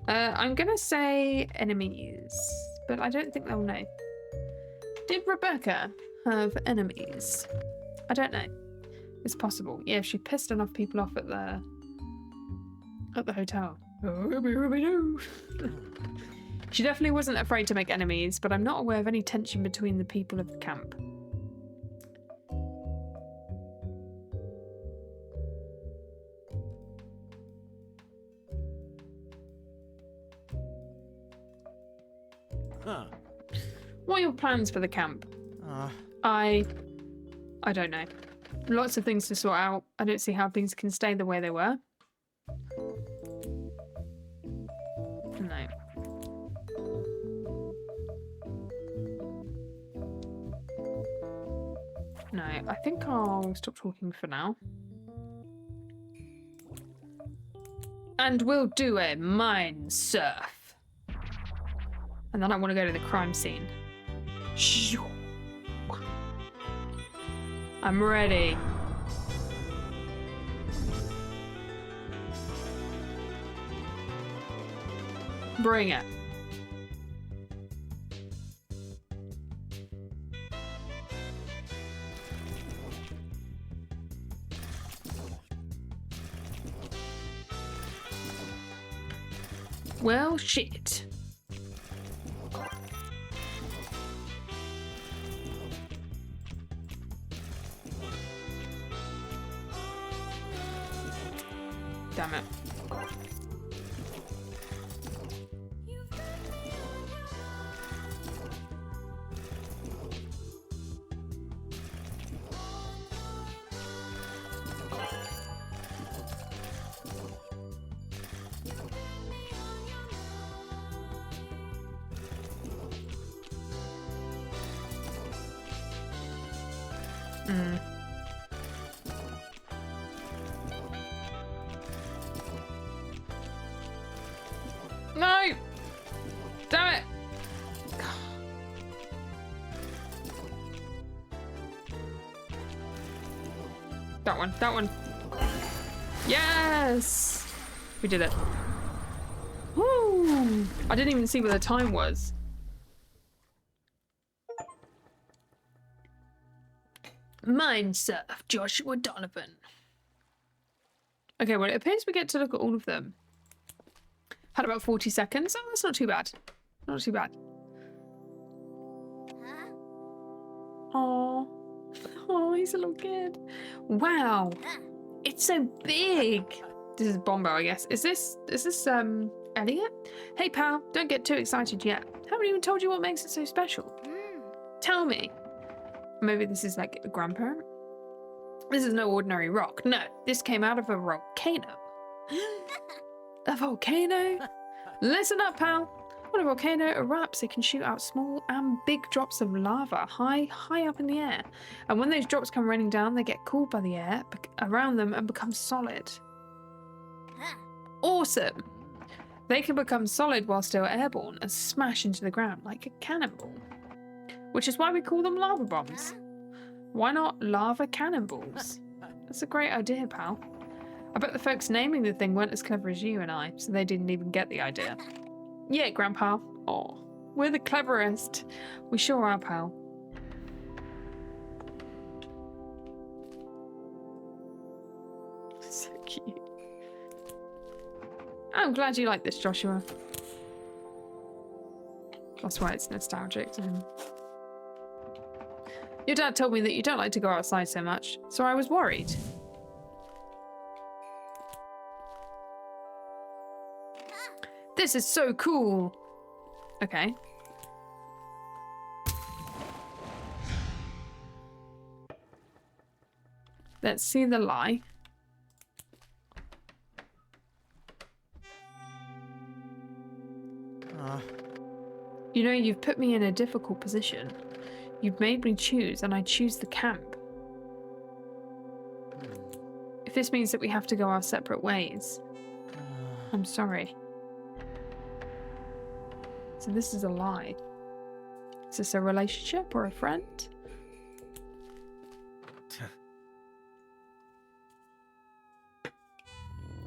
[SPEAKER 1] I'm gonna say enemies, but I don't think they'll know. Did Rebecca have enemies? I don't know. It's possible. Yeah, she pissed enough people off at the hotel. She definitely wasn't afraid to make enemies, but I'm not aware of any tension between the people of the camp. What are your plans for the camp? I don't know. Lots of things to sort out. I don't see how things can stay the way they were. No. No, I think I'll stop talking for now. And we'll do a mine surf. And then I want to go to the crime scene. I'm ready. Bring it. Well, shit. Damn it. No! Damn it! That one, that one. Yes! We did it. Woo! I didn't even see what the time was. Mine surf, Joshua Donovan. Okay, well, it appears we get to look at all of them. Had about 40 seconds. Oh, that's not too bad. Not too bad.
[SPEAKER 3] Huh?
[SPEAKER 1] Aww. Oh, he's a little kid. Wow. It's so big. This is Bombo, I guess. Is this Elliot? Hey pal, don't get too excited yet. Haven't even told you what makes it so special. Tell me. Maybe this is like a grandparent? This is no ordinary rock. No, this came out of a volcano. A volcano? Listen up, pal. When a volcano erupts, it can shoot out small and big drops of lava high up in the air. And when those drops come raining down, they get cooled by the air around them and become solid. Awesome! They can become solid while still airborne and smash into the ground like a cannonball. Which is why we call them lava bombs. Why not lava cannonballs? That's a great idea, pal. I bet the folks naming the thing weren't as clever as you and I, so they didn't even get the idea. Yeah, Grandpa. Oh, we're the cleverest. We sure are, pal. So cute. I'm glad you like this, Joshua. That's why it's nostalgic to him. Your dad told me that you don't like to go outside so much, so I was worried. This is so cool. Okay. Let's see the lie. You know, you've put me in a difficult position. You've made me choose, and I choose the camp. If this means that we have to go our separate ways, I'm sorry. So this is a lie. Is this a relationship or a friend?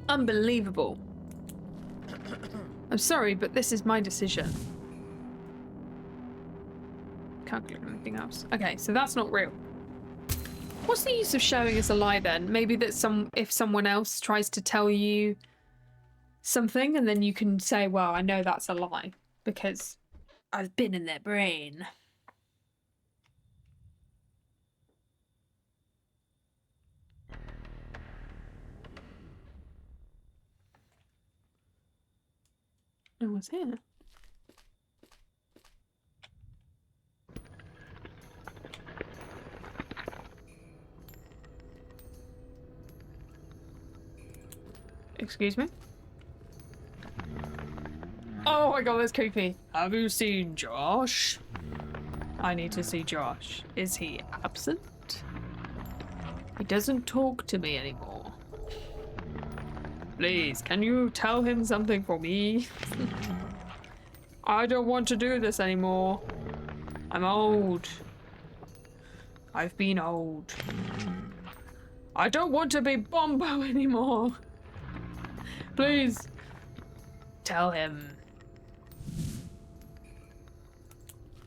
[SPEAKER 1] Unbelievable. I'm sorry, but this is my decision. Can't click on anything else. Okay, so that's not real. What's the use of showing us a lie then? Maybe that if someone else tries to tell you something, and then you can say, well, I know that's a lie because I've been in their brain. No one's here. Excuse me? Oh my god, that's creepy. Have you seen Josh? I need to see Josh. Is he absent? He doesn't talk to me anymore. Please, can you tell him something for me? I don't want to do this anymore. I'm old. I've been old. I don't want to be Bombo anymore. Please, tell him.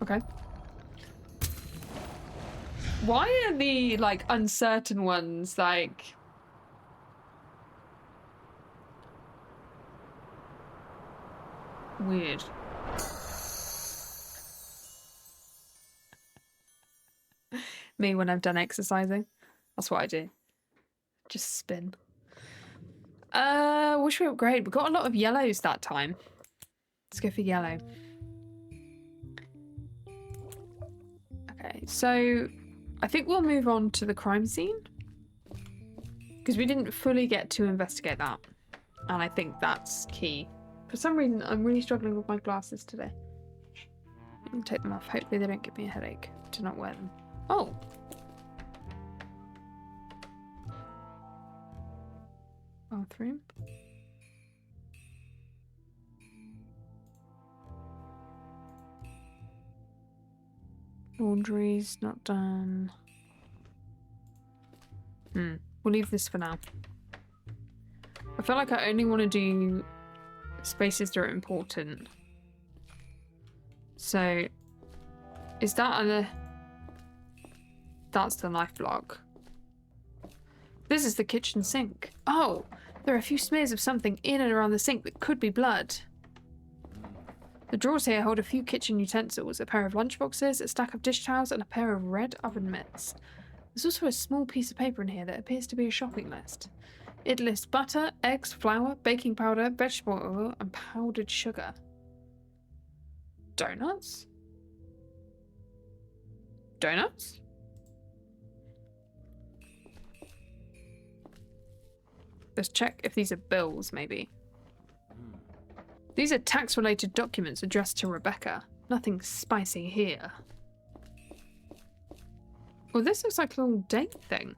[SPEAKER 1] Okay. Why are the, like, uncertain ones, like... weird? Me when I've done exercising. That's what I do. Just spin. What should we upgrade? We got a lot of yellows that time. Let's go for yellow. Okay, so I think we'll move on to the crime scene because we didn't fully get to investigate that, and I think that's key. For some reason, I'm really struggling with my glasses today. I'm gonna take them off. Hopefully they don't give me a headache to not wear them. Oh. Bathroom. Laundry's not done. We'll leave this for now. I feel like I only want to do spaces that are important. So, is that that's the knife block. This is the kitchen sink. Oh, there are a few smears of something in and around the sink that could be blood. The drawers here hold a few kitchen utensils, a pair of lunchboxes, a stack of dish towels, and a pair of red oven mitts. There's also a small piece of paper in here that appears to be a shopping list. It lists butter, eggs, flour, baking powder, vegetable oil, and powdered sugar. Donuts? Donuts? Let's check if these are bills, maybe. These are tax-related documents addressed to Rebecca. Nothing spicy here. Well, this looks like a little date thing.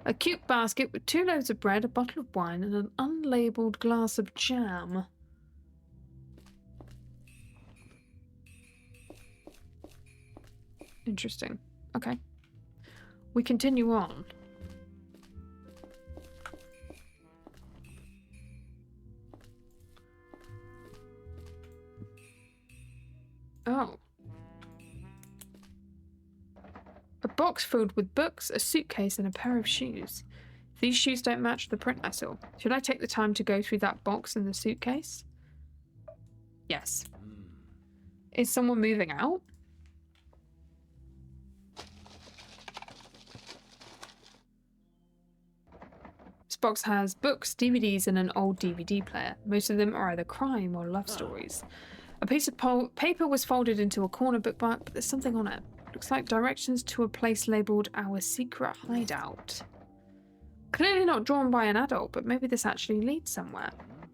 [SPEAKER 1] A cute basket with 2 loaves of bread, a bottle of wine, and an unlabeled glass of jam. Interesting. Okay. We continue on. Oh. A box filled with books, a suitcase, and a pair of shoes. These shoes don't match the print I saw. Should I take the time to go through that box and the suitcase? Yes. Is someone moving out? This box has books, DVDs, and an old DVD player. Most of them are either crime or love stories. A piece of paper was folded into a corner bookmark, but there's something on it. Looks like directions to a place labelled Our Secret Hideout. Clearly not drawn by an adult, but maybe this actually leads somewhere.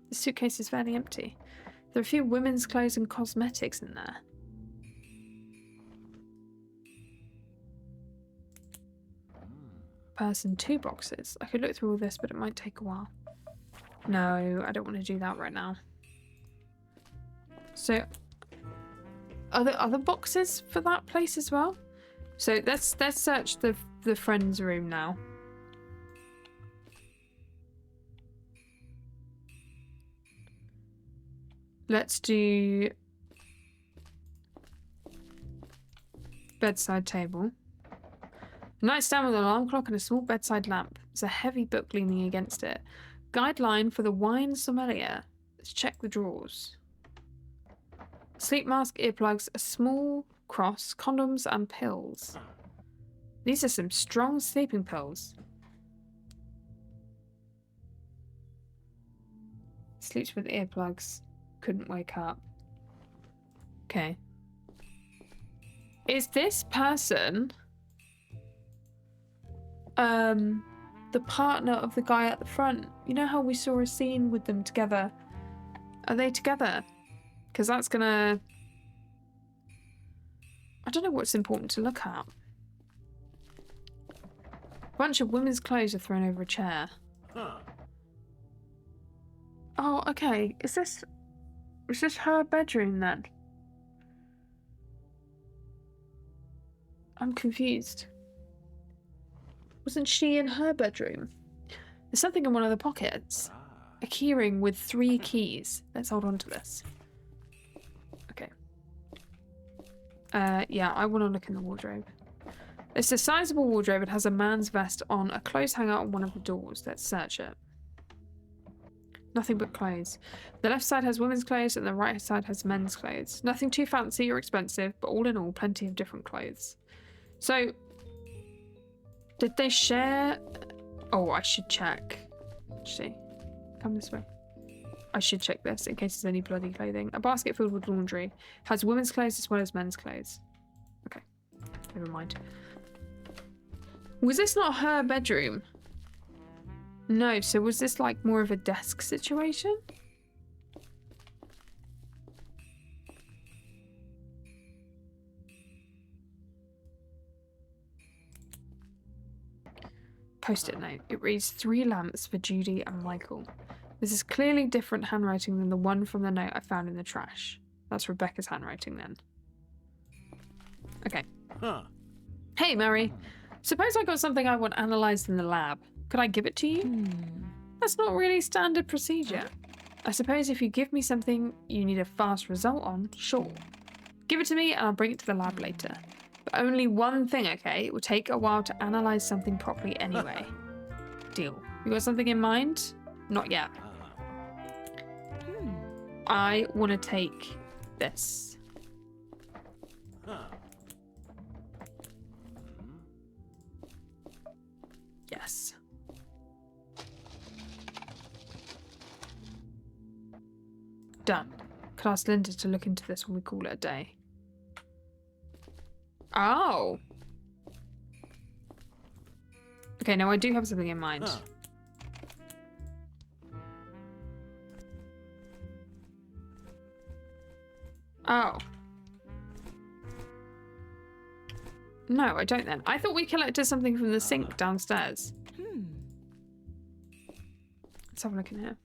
[SPEAKER 1] The suitcase is fairly empty. There are a few women's clothes and cosmetics in there. Person, 2 boxes. I could look through all this, but it might take a while. No, I don't want to do that right now. So, are there other boxes for that place as well? So let's search the friend's room now. Let's do bedside table. A nightstand with an alarm clock and a small bedside lamp. There's a heavy book leaning against it. Guideline for the wine sommelier. Let's check the drawers. Sleep mask, earplugs, a small cross, condoms, and pills. These are some strong sleeping pills. Sleeps with earplugs. Couldn't wake up. Okay. Is this person the partner of the guy at the front? You know how we saw a scene with them together? Are they together? Because that's gonna... I don't know what's important to look at. A bunch of women's clothes are thrown over a chair.
[SPEAKER 2] Huh.
[SPEAKER 1] Oh, okay. Is this her bedroom then? I'm confused. Wasn't she in her bedroom? There's something in one of the pockets. A keyring with 3 keys. Let's hold on to this. Okay. Yeah, I want to look in the wardrobe. It's a sizable wardrobe. It has a man's vest on a clothes hanger on one of the doors. Let's search it. Nothing but clothes. The left side has women's clothes and the right side has men's clothes. Nothing too fancy or expensive, but all in all, plenty of different clothes. So, did they share... Oh, I should check. Actually, come this way. I should check this in case there's any bloody clothing. A basket filled with laundry. Has women's clothes as well as men's clothes. Okay, never mind. Was this not her bedroom? No, so was this like more of a desk situation? Post-it note. It reads 3 lamps for Judy and Michael. This is clearly different handwriting than the one from the note I found in the trash. That's Rebecca's handwriting then. Okay.
[SPEAKER 2] Huh.
[SPEAKER 1] Hey, Mary. Suppose I got something I want analysed in the lab. Could I give it to you? That's not really standard procedure. I suppose if you give me something you need a fast result on, sure. Give it to me and I'll bring it to the lab later. But only one thing, okay? It will take a while to analyse something properly anyway. Deal. You got something in mind? Not yet. I want to take this.
[SPEAKER 2] Huh.
[SPEAKER 1] Yes. Done. Could ask Linda to look into this when we call it a day. Oh. Okay, now I do have something in mind.
[SPEAKER 2] Huh.
[SPEAKER 1] Oh. No, I don't then. I thought we collected something from the sink downstairs. Let's have a look in here.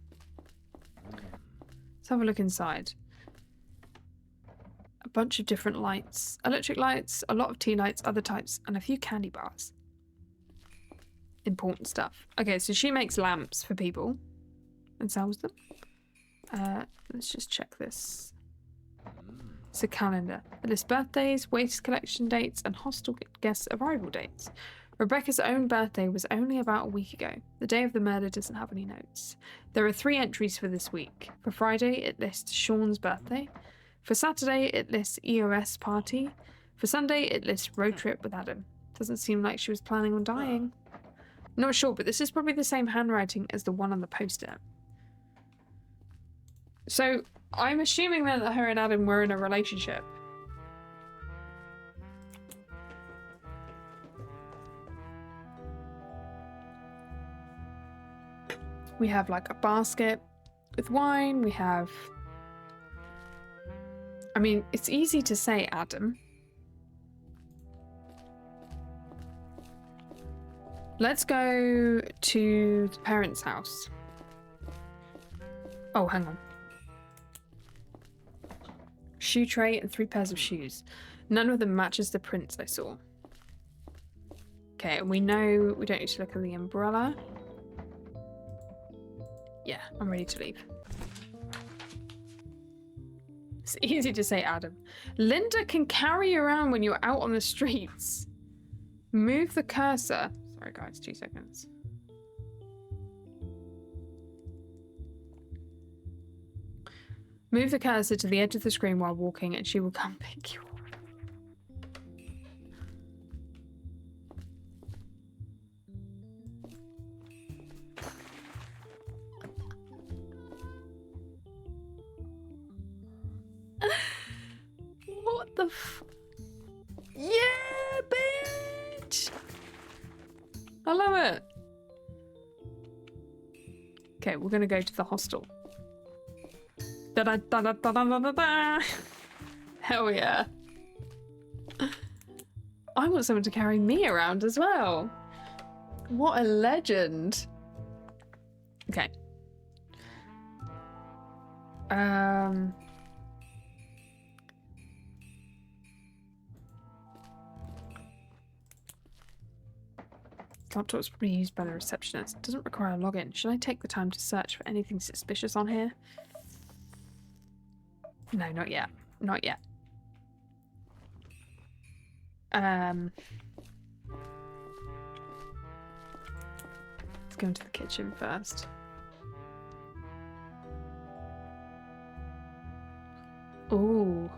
[SPEAKER 1] Let's have a look inside. A bunch of different lights. Electric lights, a lot of tea lights, other types, and a few candy bars. Important stuff. Okay, so she makes lamps for people and sells them. Let's just check this. It's a calendar. It lists birthdays, waste collection dates, and hostel guest arrival dates. Rebecca's own birthday was only about a week ago. The day of the murder doesn't have any notes. There are 3 entries for this week. For Friday, it lists Sean's birthday. For Saturday, it lists EOS party. For Sunday, it lists road trip with Adam. Doesn't seem like she was planning on dying. Not sure, but this is probably the same handwriting as the one on the poster. So, I'm assuming then that her and Adam were in a relationship. We have like a basket with wine. We have... I mean, it's easy to say Adam. Let's go to the parents' house. Oh, hang on. Shoe tray and 3 pairs of shoes. None of them matches the prints I saw. Okay, and we know we don't need to look at the umbrella. Yeah, I'm ready to leave. It's easy to say Adam. Linda can carry you around when you're out on the streets. Move the cursor. Sorry guys, 2 seconds. Move the cursor to the edge of the screen while walking and she will come pick you up. What the f... Yeah, bitch! I love it. Okay, we're gonna go to the hostel. Da da da da da da da da. Hell yeah. I want someone to carry me around as well. What a legend. Okay. Laptop's probably used by the receptionist. It doesn't require a login. Should I take the time to search for anything suspicious on here? No, not yet. Not yet. Let's go into the kitchen first. Ooh.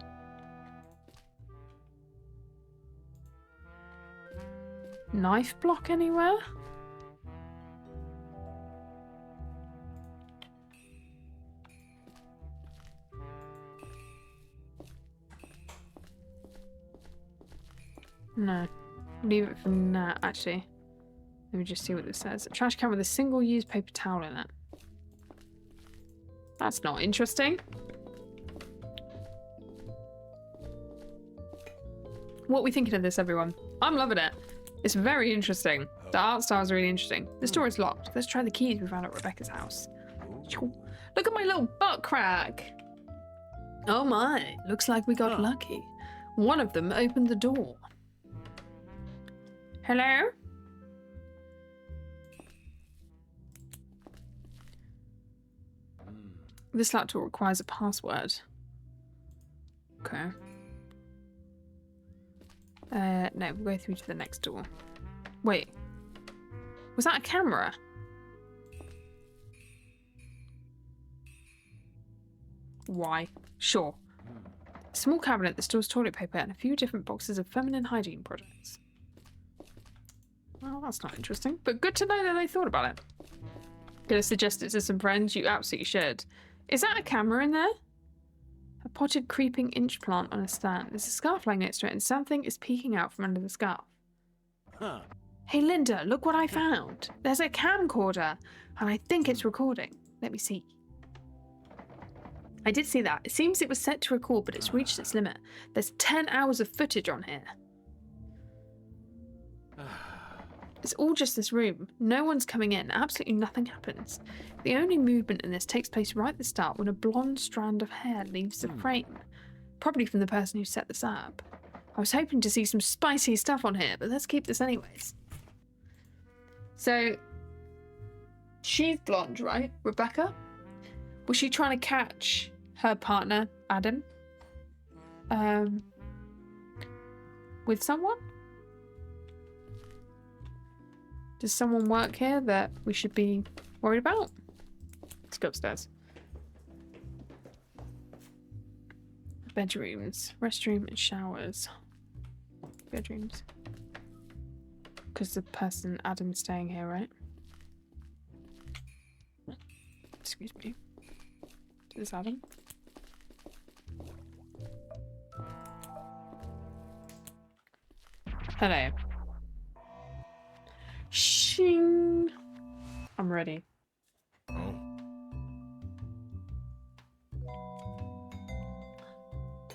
[SPEAKER 1] Knife block anywhere? No. Leave it for now. Actually, let me just see what this says. A trash can with a single-use paper towel in it. That's not interesting. What are we thinking of this, everyone? I'm loving it. It's very interesting. The art style is really interesting. The door is locked. Let's try the keys we found at Rebecca's house. Look at my little butt crack. Oh my, looks like we got lucky. One of them opened the door. Hello? This laptop requires a password. Okay. No, we'll go through to the next door. Wait. Was that a camera? Why? Sure. A small cabinet that stores toilet paper and a few different boxes of feminine hygiene products. Well, that's not interesting. But good to know that they thought about it. Gonna suggest it to some friends? You absolutely should. Is that a camera in there? A potted creeping inch plant on a stand. There's a scarf lying next to it and something is peeking out from under the scarf.
[SPEAKER 2] Huh.
[SPEAKER 1] Hey Linda, look what I found. There's a camcorder and I think it's recording. Let me see. I did see that. It seems it was set to record, but it's reached its limit. There's 10 hours of footage on here. It's all just this room. No one's coming in. Absolutely nothing happens. The only movement in this takes place right at the start when a blonde strand of hair leaves the frame. Probably from the person who set this up. I was hoping to see some spicy stuff on here, but let's keep this anyways. So, she's blonde, right? Rebecca? Was she trying to catch her partner, Adam? With someone? Does someone work here that we should be worried about? Let's go upstairs. Bedrooms, restroom and showers. Bedrooms. Because the person, Adam's staying here, right? Excuse me. Is this Adam? Hello. Shing. I'm ready.
[SPEAKER 4] Oh.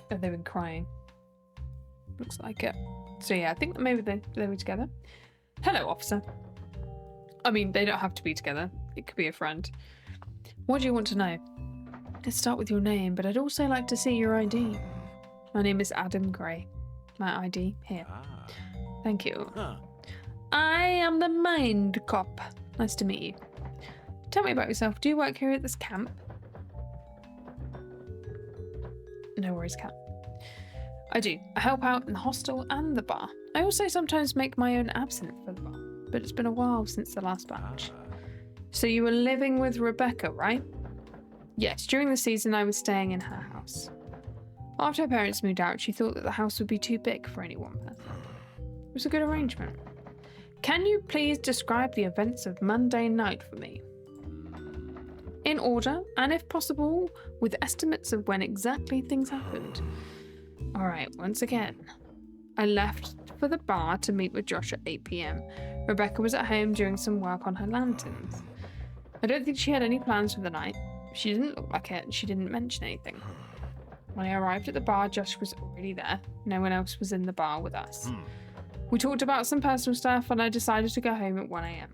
[SPEAKER 1] Oh, they've been crying. Looks like it. So yeah, I think that maybe they were together. Hello, officer. I mean, they don't have to be together. It could be a friend. What do you want to know? Let's start with your name, but I'd also like to see your ID. My name is Adam Gray. My ID here.
[SPEAKER 2] Ah.
[SPEAKER 1] Thank you.
[SPEAKER 2] Huh.
[SPEAKER 1] I am the Mind Cop. Nice to meet you. Tell me about yourself. Do you work here at this camp? No worries, Cat. I do. I help out in the hostel and the bar. I also sometimes make my own absinthe for the bar, but it's been a while since the last batch. So you were living with Rebecca, right? Yes, during the season I was staying in her house. After her parents moved out, she thought that the house would be too big for any one person. It was a good arrangement. Can you please describe the events of Monday night for me? In order, and if possible, with estimates of when exactly things happened. Alright, once again. I left for the bar to meet with Josh at 8 PM. Rebecca was at home doing some work on her lanterns. I don't think she had any plans for the night. She didn't look like it, and she didn't mention anything. When I arrived at the bar, Josh was already there. No one else was in the bar with us. We talked about some personal stuff, and I decided to go home at 1 AM.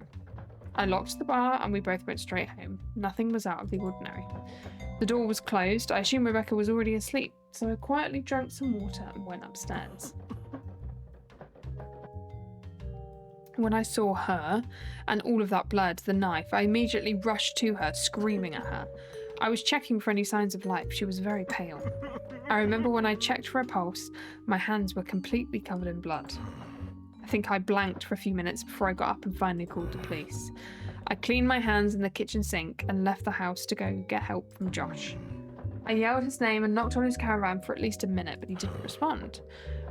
[SPEAKER 1] I locked the bar, and we both went straight home. Nothing was out of the ordinary. The door was closed. I assume Rebecca was already asleep, so I quietly drank some water and went upstairs. When I saw her and all of that blood, the knife, I immediately rushed to her, screaming at her. I was checking for any signs of life. She was very pale. I remember when I checked for a pulse, my hands were completely covered in blood. I think I blanked for a few minutes before I got up and finally called the police. I cleaned my hands in the kitchen sink and left the house to go get help from Josh. I yelled his name and knocked on his caravan for at least a minute, but he didn't respond.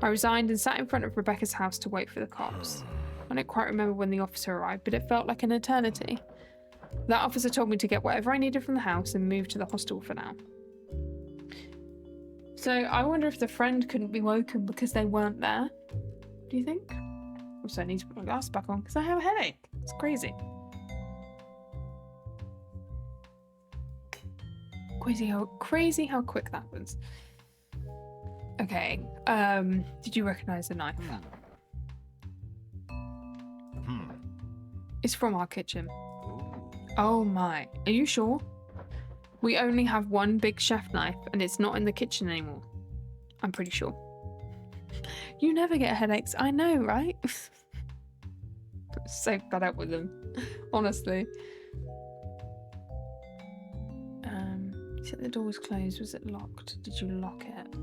[SPEAKER 1] I resigned and sat in front of Rebecca's house to wait for the cops. I don't quite remember when the officer arrived, but it felt like an eternity. That officer told me to get whatever I needed from the house and move to the hostel for now. So I wonder if the friend couldn't be woken because they weren't there. Do you think? Also, I need to put my glasses back on because I have a headache. It's crazy. Crazy how quick that was. Okay. Did you recognize the knife? It's from our kitchen. Oh my. Are you sure? We only have one big chef knife and it's not in the kitchen anymore. I'm pretty sure. You never get headaches. I know, right? I'm so fed up with them. Honestly. You said the door was closed. Was it locked? Did you lock it?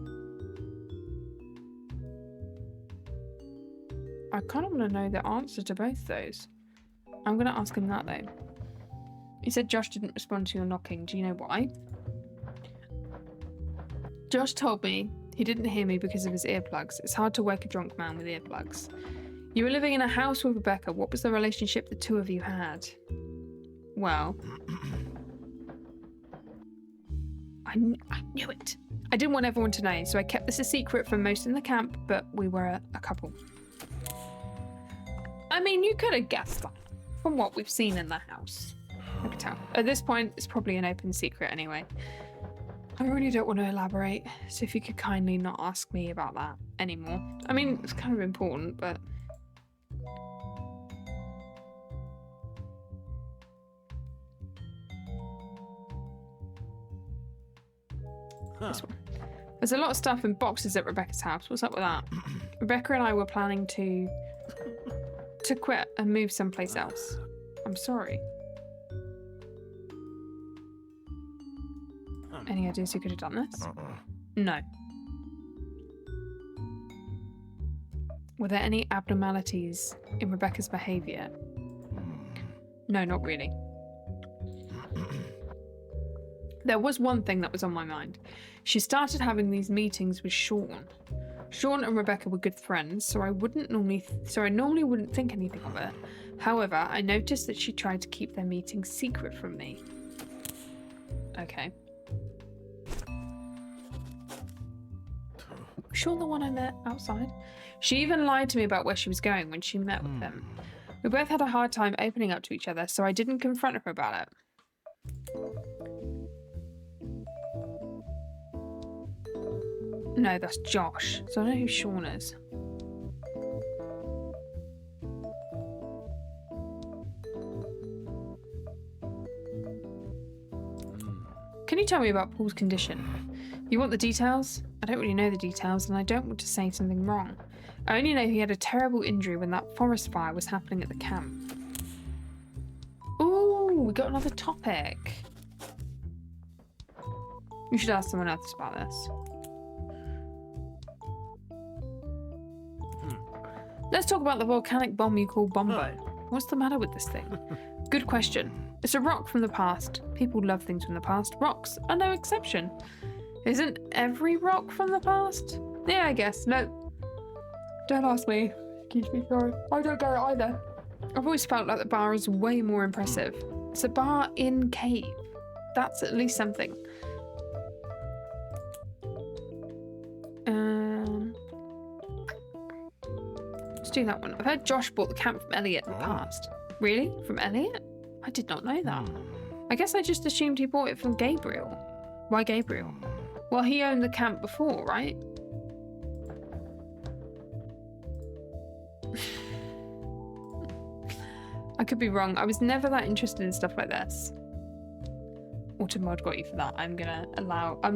[SPEAKER 1] I kind of want to know the answer to both those. I'm going to ask him that though. He said Josh didn't respond to your knocking. Do you know why? Josh told me he didn't hear me because of his earplugs. It's hard to wake a drunk man with earplugs. You were living in a house with Rebecca. What was the relationship the two of you had? Well, I knew it. I didn't want everyone to know, so I kept this a secret from most in the camp, but we were a couple. I mean, you could have guessed that from what we've seen in the house. I could tell. At this point, it's probably an open secret anyway. I really don't want to elaborate, so if you could kindly not ask me about that anymore. I mean, it's kind of important, but... This one. There's a lot of stuff in boxes at Rebecca's house. What's up with that? Rebecca and I were planning to quit and move someplace else. I'm sorry. Any ideas who could have done this? No. Were there any abnormalities in Rebecca's behaviour? No, not really. There was one thing that was on my mind. She started having these meetings with Sean. Sean and Rebecca were good friends, so I normally wouldn't think anything of it. However, I noticed that she tried to keep their meetings secret from me. Okay. Sean the one I met outside? She even lied to me about where she was going when she met with him. We both had a hard time opening up to each other, so I didn't confront her about it. No, that's Josh. So I don't know who Sean is. Can you tell me about Paul's condition? You want the details? I don't really know the details, and I don't want to say something wrong. I only know he had a terrible injury when that forest fire was happening at the camp. Ooh, we got another topic. You should ask someone else about this. Let's talk about the volcanic bomb you call Bombo. What's the matter with this thing? Good question. It's a rock from the past. People love things from the past. Rocks are no exception. Isn't every rock from the past? Yeah, I guess. No. Don't ask me. Excuse me, sorry. I don't get it either. I've always felt like the bar is way more impressive. It's a bar in cave. That's at least something. Let's do that one. I've heard Josh bought the camp from Elliot in the past. Really? From Elliot? I did not know that. I guess I just assumed he bought it from Gabriel. Why Gabriel? Well, he owned the camp before, right? I could be wrong. I was never that interested in stuff like this. Automod got you for that. I'm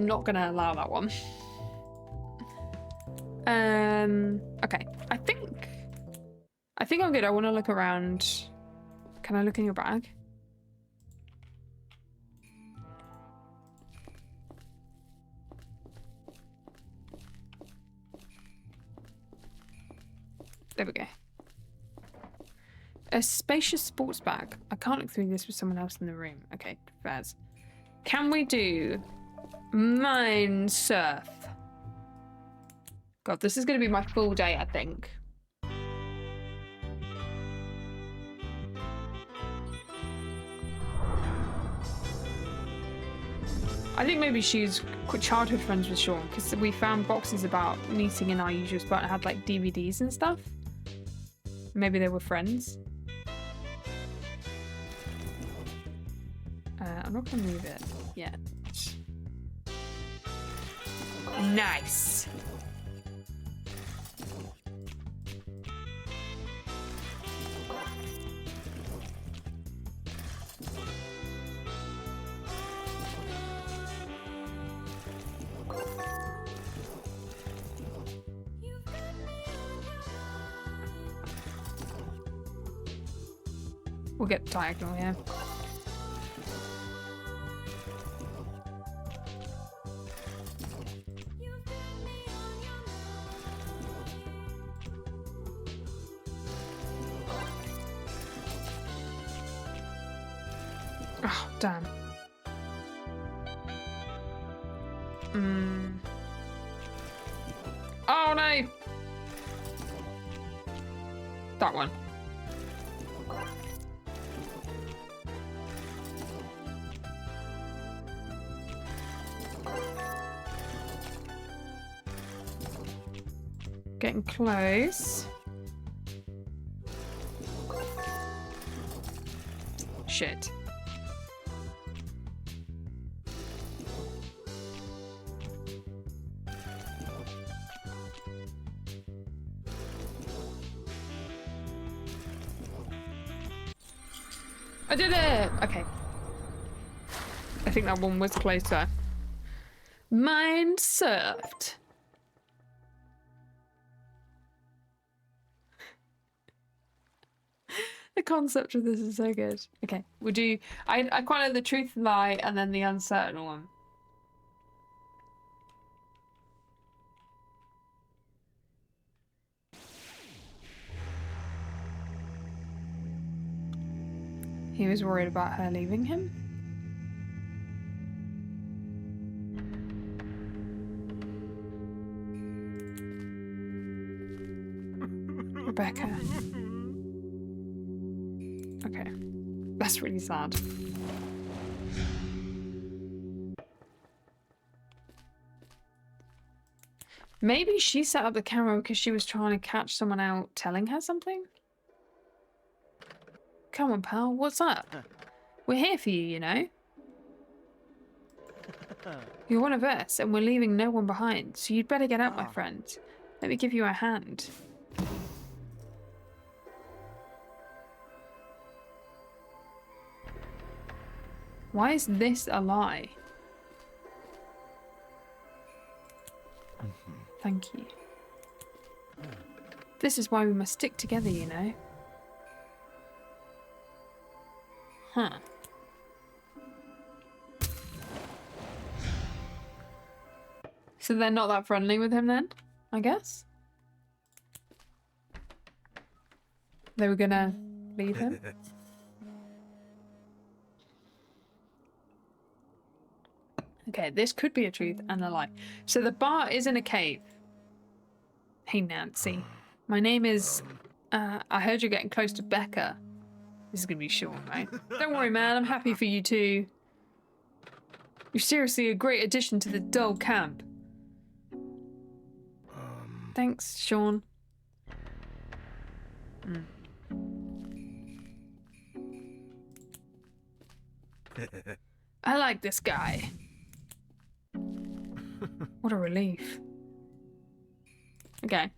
[SPEAKER 1] not gonna allow that one. Okay. I think I'm good. I want to look around. Can I look in your bag? There we go. A spacious sports bag. I can't look through this with someone else in the room. Okay, Faz. Can we do mine surf? God, this is going to be my full day, I think. I think maybe she's childhood friends with Sean, because we found boxes about meeting in our usual spot and had like DVDs and stuff. Maybe they were friends. I'm not gonna move it yet. Nice. We'll get diagonal here. Oh, damn. Oh no! That one. Getting close. Shit. I did it! Okay. I think that one was closer. Mind surfed. The concept of this is so good. Okay, we'll do... I quite like the truth lie and then the uncertain one. He was worried about her leaving him. Rebecca. Okay. That's really sad. Maybe she set up the camera because she was trying to catch someone out telling her something? Come on, pal. What's up? We're here for you, you know? You're one of us, and we're leaving no one behind, so you'd better get out, my friend. Let me give you a hand. Why is this a lie? Thank you. This is why we must stick together, you know? Huh. So they're not that friendly with him then, I guess? They were gonna leave him? Okay, this could be a truth and a lie. So the bar is in a cave. Hey, Nancy. My name is... I heard you're getting close to Becca. This is gonna be Sean, right? Don't worry, man. I'm happy for you too. You're seriously a great addition to the dull camp. Thanks, Sean. I like this guy. What a relief. Okay.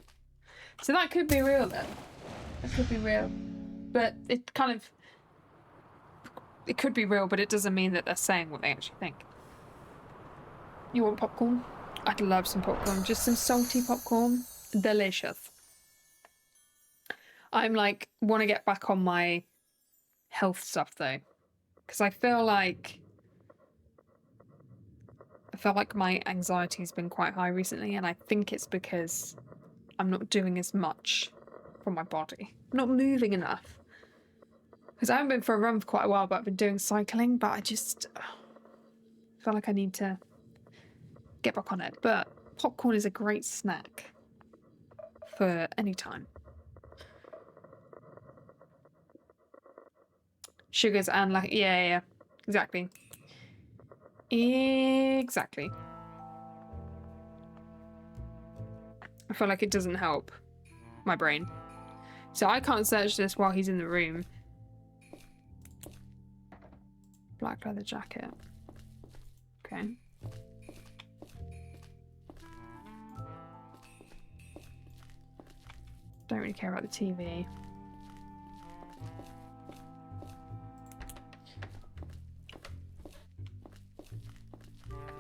[SPEAKER 1] So that could be real then. That could be real. But it kind of... It could be real, but it doesn't mean that they're saying what they actually think. You want popcorn? I'd love some popcorn. Just some salty popcorn. Delicious. I'm like, want to get back on my health stuff though. Because I feel like my anxiety's been quite high recently, and I think it's because I'm not doing as much for my body. I'm not moving enough. Because I haven't been for a run for quite a while, but I've been doing cycling, but I just feel like I need to get back on it. But popcorn is a great snack for any time. Sugars and like, yeah, exactly. Exactly. I feel like it doesn't help my brain. So I can't search this while he's in the room. Black leather jacket. Okay. Don't really care about the TV.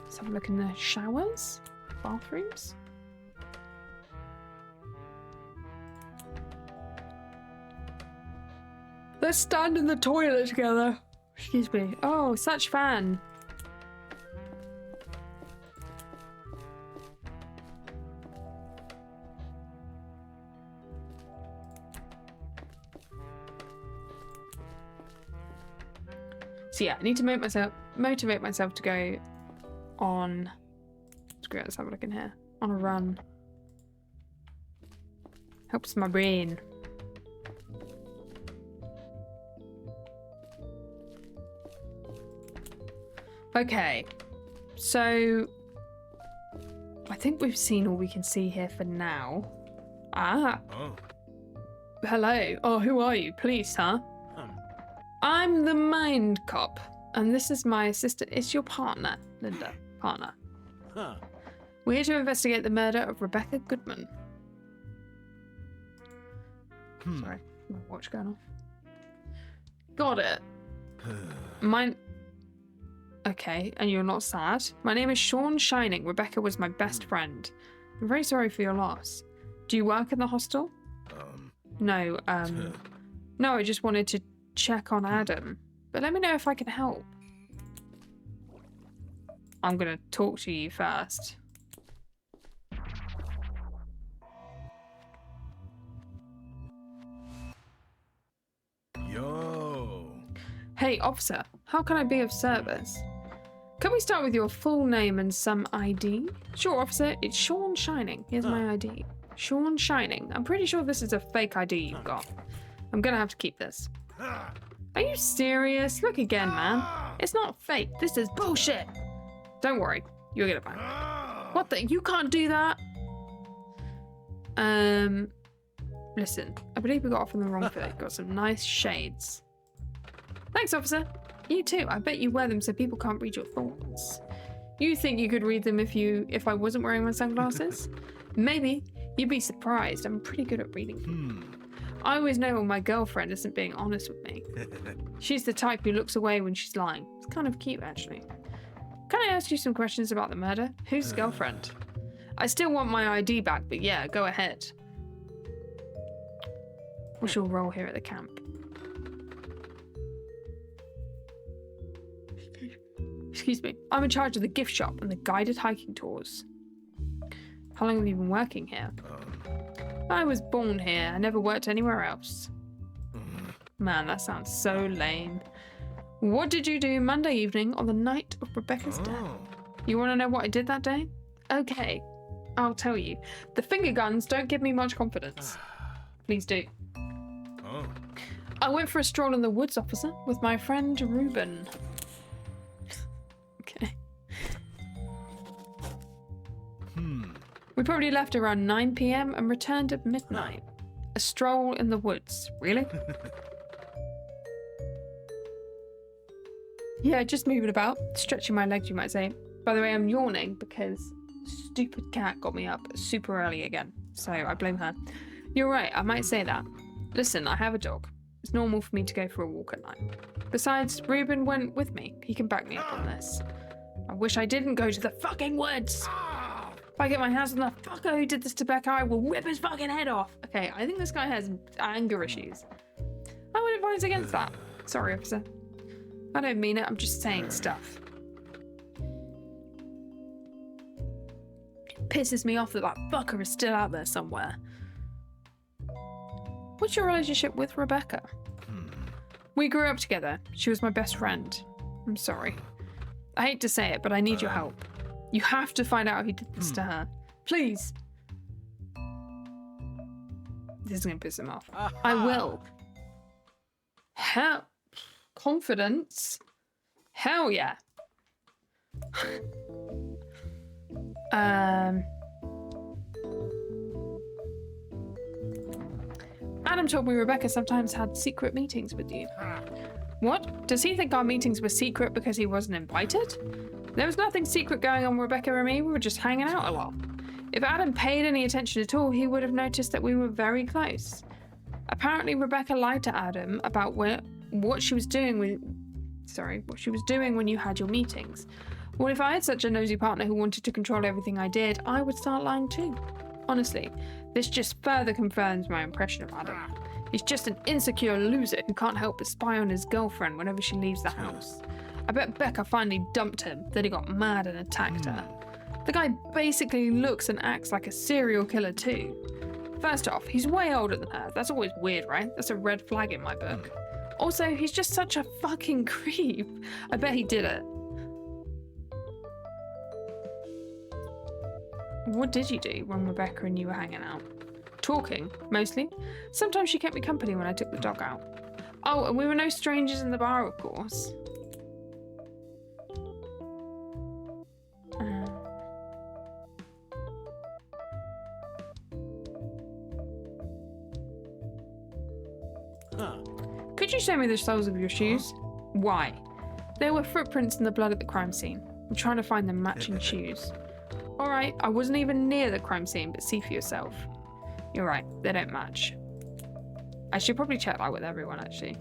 [SPEAKER 1] Let's have a look in the showers, bathrooms. Let's stand in the toilet together. Excuse me. Oh, such fun. So yeah, I need to motivate myself to go on... Screw it, let's have a look in here. On a run. Helps my brain. Okay. So I think we've seen all we can see here for now. Ah.
[SPEAKER 4] Oh.
[SPEAKER 1] Hello. Oh, who are you? Police, huh? I'm the Mind Cop, and this is my assistant. It's your partner, Linda. Partner.
[SPEAKER 2] Huh.
[SPEAKER 1] We're here to investigate the murder of Rebecca Goodman. Sorry, my watch going off. Got it. Mine. Okay, and you're not sad? My name is Sean Shining. Rebecca was my best friend. I'm very sorry for your loss. Do you work in the hostel? No, no, I just wanted to check on Adam. But let me know if I can help. I'm gonna talk to you first.
[SPEAKER 4] Yo.
[SPEAKER 1] Hey, officer, how can I be of service? Can we start with your full name and some ID? Sure, officer, it's Sean Shining. Here's my ID. Sean Shining. I'm pretty sure this is a fake ID you've got. I'm gonna have to keep this. Are you serious? Look again, man. It's not fake. This is bullshit. Don't worry. You'll get it back. What the? You can't do that? Listen. I believe we got off on the wrong foot. Got some nice shades. Thanks, officer. You too. I bet you wear them so people can't read your thoughts. You think you could read them if I wasn't wearing my sunglasses? Maybe. You'd be surprised. I'm pretty good at reading people. I always know when my girlfriend isn't being honest with me. She's the type who looks away when she's lying. It's kind of cute, actually. Can I ask you some questions about the murder? Whose girlfriend? I still want my ID back, but yeah, go ahead. What's your role here at the camp? Excuse me. I'm in charge of the gift shop and the guided hiking tours. How long have you been working here? I was born here. I never worked anywhere else. Man, that sounds so lame. What did you do Monday evening on the night of Rebecca's death? You want to know what I did that day? Okay, I'll tell you. The finger guns don't give me much confidence. Please do. I went for a stroll in the woods, officer, with my friend Ruben. Okay. We probably left around 9 p.m. and returned at midnight. A stroll in the woods. Really? Yeah, just moving about. Stretching my legs, you might say. By the way, I'm yawning because stupid cat got me up super early again. So I blame her. You're right, I might say that. Listen, I have a dog. It's normal for me to go for a walk at night. Besides, Ruben went with me. He can back me up on this. I wish I didn't go to the fucking woods. If I get my hands on the fucker who did this to Becca, I will rip his fucking head off. Okay, I think this guy has anger issues. I would advise against that. Sorry, officer. I don't mean it, I'm just saying stuff. It pisses me off that that fucker is still out there somewhere. What's your relationship with Rebecca? We grew up together. She was my best friend. I'm sorry. I hate to say it, but I need your help. You have to find out who did this to her. Please. This is going to piss him off. I will. Hell. Confidence. Hell yeah. Adam told me Rebecca sometimes had secret meetings with you. What? Does he think our meetings were secret because he wasn't invited? There was nothing secret going on with Rebecca and me. We were just hanging out a lot. If Adam paid any attention at all, he would have noticed that we were very close. Apparently, Rebecca lied to Adam about what she was doing when you had your meetings. Well, if I had such a nosy partner who wanted to control everything I did, I would start lying too. Honestly, this just further confirms my impression of Adam. He's just an insecure loser who can't help but spy on his girlfriend whenever she leaves the house. I bet Becca finally dumped him, then he got mad and attacked her. The guy basically looks and acts like a serial killer too. First off, he's way older than her. That's always weird, right? That's a red flag in my book. Also, he's just such a fucking creep. I bet he did it. What did you do when Rebecca and you were hanging out? Talking, mostly. Sometimes she kept me company when I took the dog out. Oh, and we were no strangers in the bar, of course.
[SPEAKER 2] Huh.
[SPEAKER 1] Could you show me the soles of your shoes? Why? There were footprints in the blood at the crime scene. I'm trying to find the matching shoes. Alright, I wasn't even near the crime scene, but see for yourself. You're right, they don't match. I should probably check that with everyone, actually.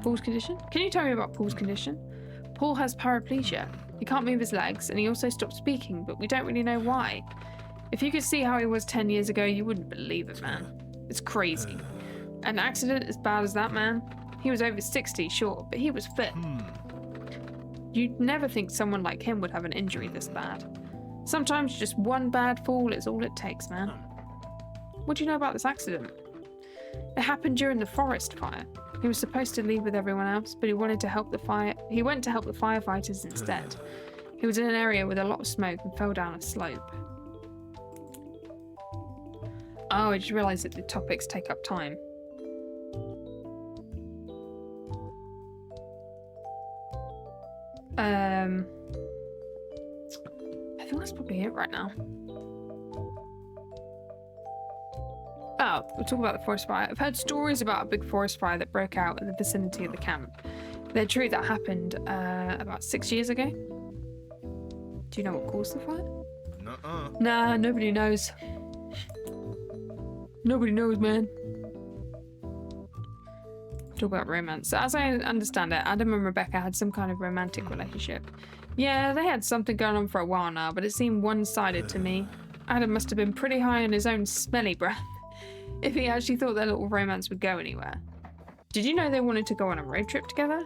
[SPEAKER 1] Paul's condition? Can you tell me about Paul's condition? Paul has paraplegia. He can't move his legs, and he also stopped speaking, but we don't really know why. If you could see how he was 10 years ago, you wouldn't believe it, man. It's crazy. An accident as bad as that, man? He was over 60, sure, but he was fit. You'd never think someone like him would have an injury this bad. Sometimes just one bad fall is all it takes, man. What do you know about this accident? It happened during the forest fire. He was supposed to leave with everyone else, but he wanted to help the fire. He went to help the firefighters instead. He was in an area with a lot of smoke and fell down a slope. Oh, I just realised that the topics take up time. I think that's probably it right now. Oh, we'll talk about the forest fire. I've heard stories about a big forest fire that broke out in the vicinity of the camp. They're true. That happened about 6 years ago. Do you know what caused the fire?
[SPEAKER 4] Nuh-uh.
[SPEAKER 1] Nah, nobody knows. Nobody knows, man. Talk about romance. So as I understand it, Adam and Rebecca had some kind of romantic relationship. Yeah, they had something going on for a while now, but it seemed one-sided to me. Adam must have been pretty high on his own smelly breath if he actually thought their little romance would go anywhere. Did you know they wanted to go on a road trip together?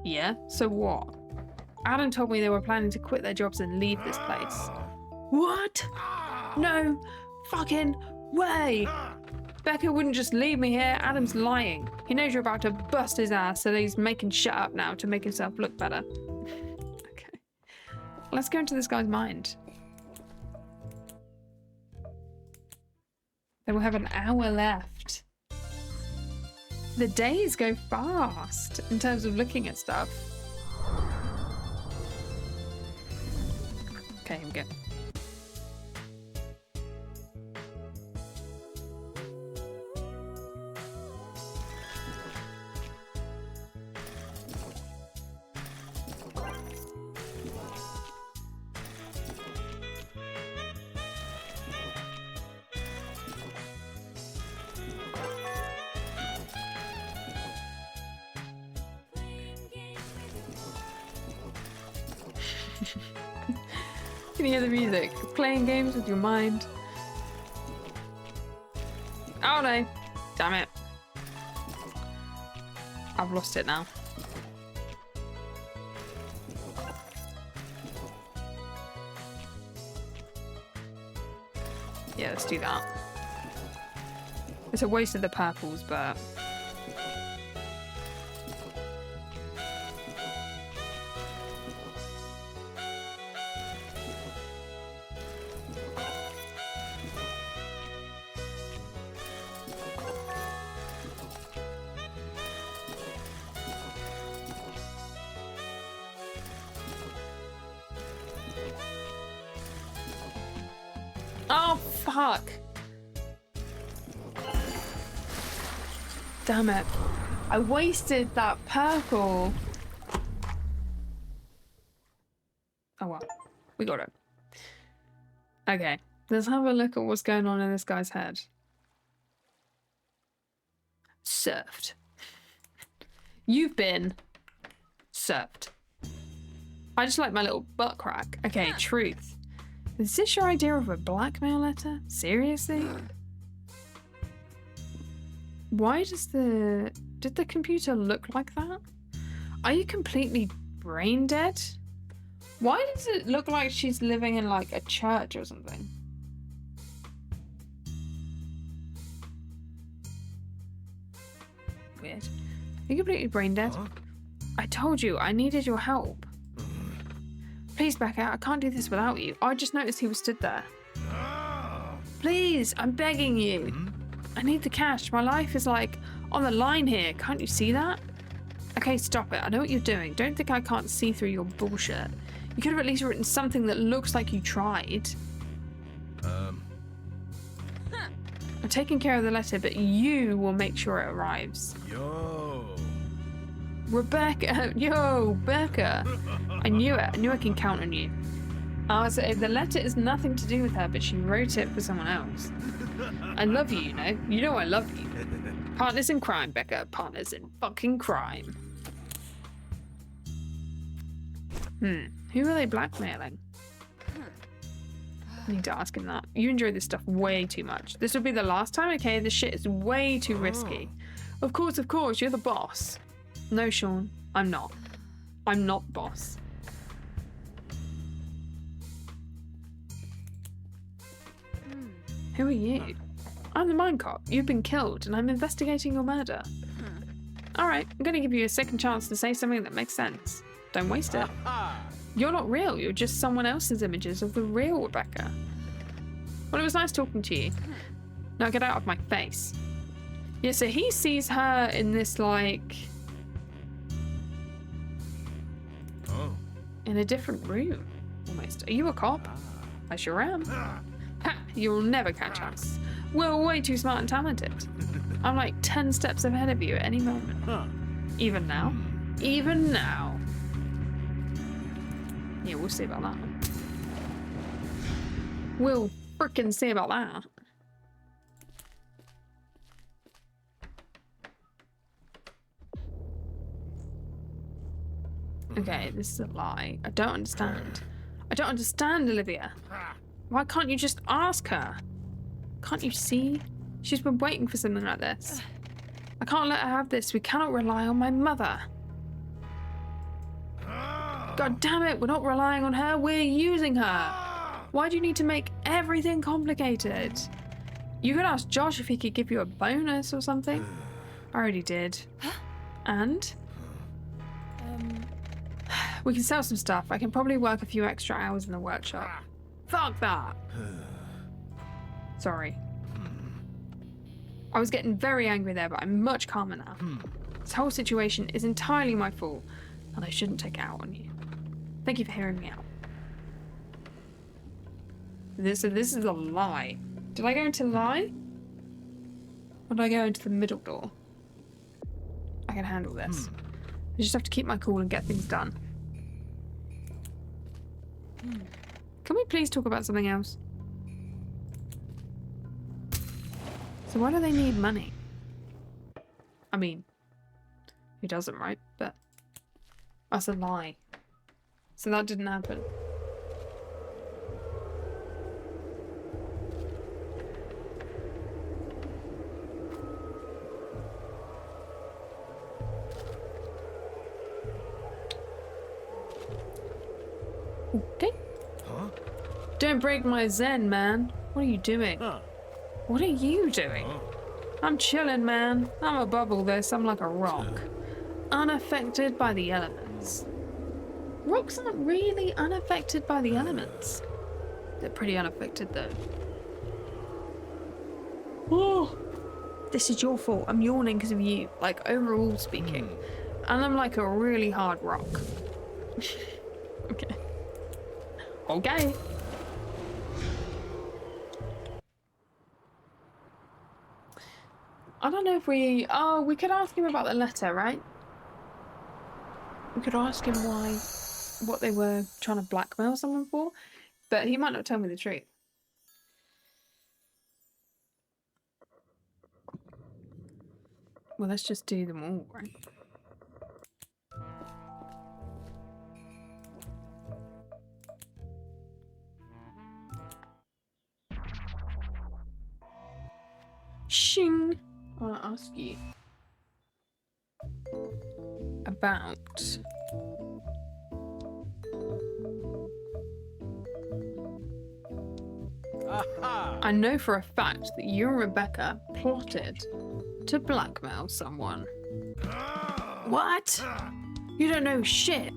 [SPEAKER 1] Yeah, so what? Adam told me they were planning to quit their jobs and leave this place. What? No fucking way! Becca wouldn't just leave me here. Adam's lying. He knows you're about to bust his ass, so he's making shut up now to make himself look better. Okay. Let's go into this guy's mind. Then we'll have an hour left. The days go fast in terms of looking at stuff. Okay, here we go. Can you hear the music? Playing games with your mind. Oh no! Damn it. I've lost it now. Yeah, let's do that. It's a waste of the purples, but... Oh, fuck. Damn it. I wasted that purple. Oh well. We got it. Okay. Let's have a look at what's going on in this guy's head. Surfed. You've been surfed. I just like my little butt crack. Okay, truth. Is this your idea of a blackmail letter? Seriously? Why does did the computer look like that? Are you completely brain dead? Why does it look like she's living in like a church or something? Weird. Are you completely brain dead?
[SPEAKER 4] Huh?
[SPEAKER 1] I told you, I needed your help. Please back out, I can't do this without you. I just noticed he was stood there. Please, I'm begging you. I need the cash. My life is like on the line here. Can't you see that? Okay, stop it. I know what you're doing. Don't think I can't see through your bullshit. You could have at least written something that looks like you tried. taking care of the letter, but you will make sure it arrives.
[SPEAKER 4] Yo.
[SPEAKER 1] Rebecca, yo, Becca. I knew it. I knew I can count on you. So the letter is nothing to do with her, but she wrote it for someone else. I love you, you know. You know I love you. Partners in crime, Becca. Partners in fucking crime. Who are they blackmailing? I need to ask him that. You enjoy this stuff way too much. This will be the last time, okay? This shit is way too risky. Of course, you're the boss. No, Sean, I'm not. I'm not the boss. Who are you? I'm the mine cop. You've been killed, and I'm investigating your murder. Alright, I'm gonna give you a second chance to say something that makes sense. Don't waste it. You're not real, you're just someone else's images of the real Rebecca. Well, it was nice talking to you. Now get out of my face. Yeah, so he sees her in this, like... in a different room, almost. Are you a cop? I sure am. Ha! You'll never catch us. We're way too smart and talented. I'm like 10 steps ahead of you at any moment. Even now. Even now. Yeah, we'll see about that. We'll frickin' see about that. Okay, this is a lie. I don't understand. I don't understand, Olivia. Why can't you just ask her? Can't you see? She's been waiting for something like this. I can't let her have this. We cannot rely on my mother. God damn it, we're not relying on her, we're using her. Why do you need to make everything complicated? You could ask Josh if he could give you a bonus or something. I already did. And? We can sell some stuff. I can probably work a few extra hours in the workshop. Fuck that. Sorry. I was getting very angry there, but I'm much calmer now. This whole situation is entirely my fault, and I shouldn't take it out on you. Thank you for hearing me out. This is a lie. Did I go into lie? Or did I go into the middle door? I can handle this. I just have to keep my cool and get things done. Can we please talk about something else? So why do they need money? I mean, who doesn't, right? But that's a lie. So that didn't happen. Okay.
[SPEAKER 4] Huh?
[SPEAKER 1] Don't break my zen, man. What are you doing? What are you doing? I'm chilling, man. I'm above all this. I'm like a rock. Unaffected by the elements. Rocks aren't really unaffected by the elements. They're pretty unaffected, though. Oh, this is your fault. I'm yawning because of you. Like, overall speaking. And I'm like a really hard rock. Okay. Okay. I don't know if we... Oh, we could ask him about the letter, right? We could ask him why... what they were trying to blackmail someone for. But he might not tell me the truth. Well, let's just do them all, right? Shing! I want to ask you about I know for a fact that you and Rebecca plotted to blackmail someone. What? You don't know shit.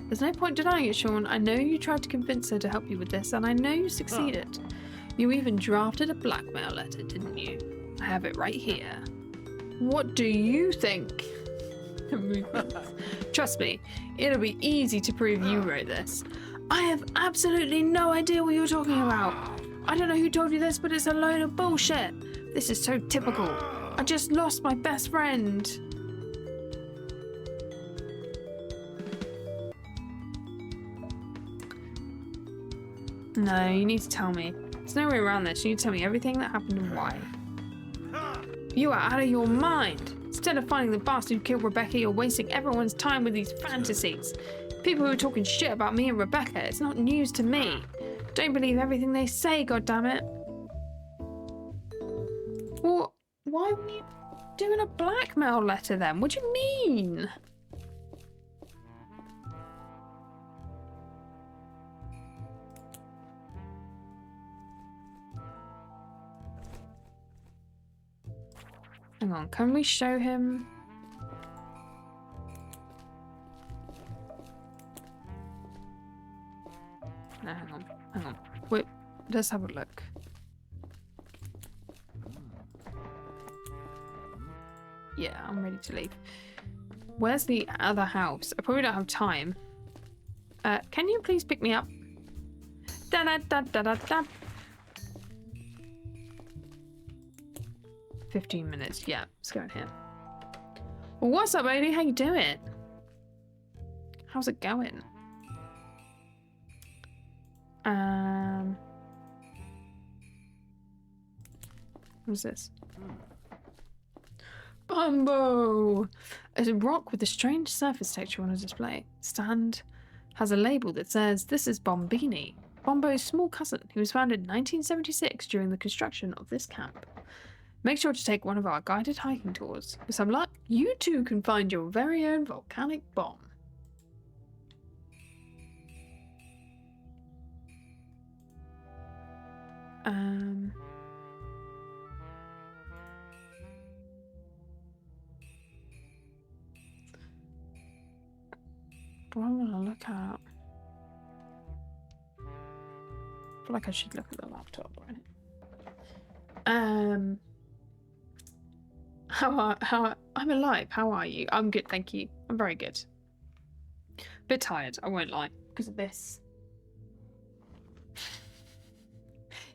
[SPEAKER 1] There's no point denying it, Sean. I know you tried to convince her to help you with this, and I know you succeeded. You even drafted a blackmail letter, didn't you? I have it right here. What do you think? Trust me, it'll be easy to prove you wrote this. I have absolutely no idea what you're talking about. I don't know who told you this, but it's a load of bullshit. This is so typical. I just lost my best friend. No, you need to tell me. There's no way around this. You need to tell me everything that happened and why. You are out of your mind. Instead of finding the bastard who killed Rebecca, you're wasting everyone's time with these fantasies. People who are talking shit about me and Rebecca, it's not news to me. Don't believe everything they say, goddammit. Well, why were you doing a blackmail letter then? What do you mean? Hang on, can we show him? No, hang on. Wait, let's have a look. Yeah, I'm ready to leave. Where's the other house? I probably don't have time. Can you please pick me up? Da da da da da da. 15 minutes. Yeah, let's go in here. Well, what's up, lady? How you doing? How's it going? What's this? Bumbo! A rock with a strange surface texture on a display. Stand has a label that says, "This is Bombini, Bombo's small cousin, who was found in 1976 during the construction of this camp. Make sure to take one of our guided hiking tours. With some luck, you too can find your very own volcanic bomb." What do I want to look at? I feel like I should look at the laptop, right? I'm alive. How are you? I'm good, thank you. I'm very good. Bit tired, I won't lie, because of this.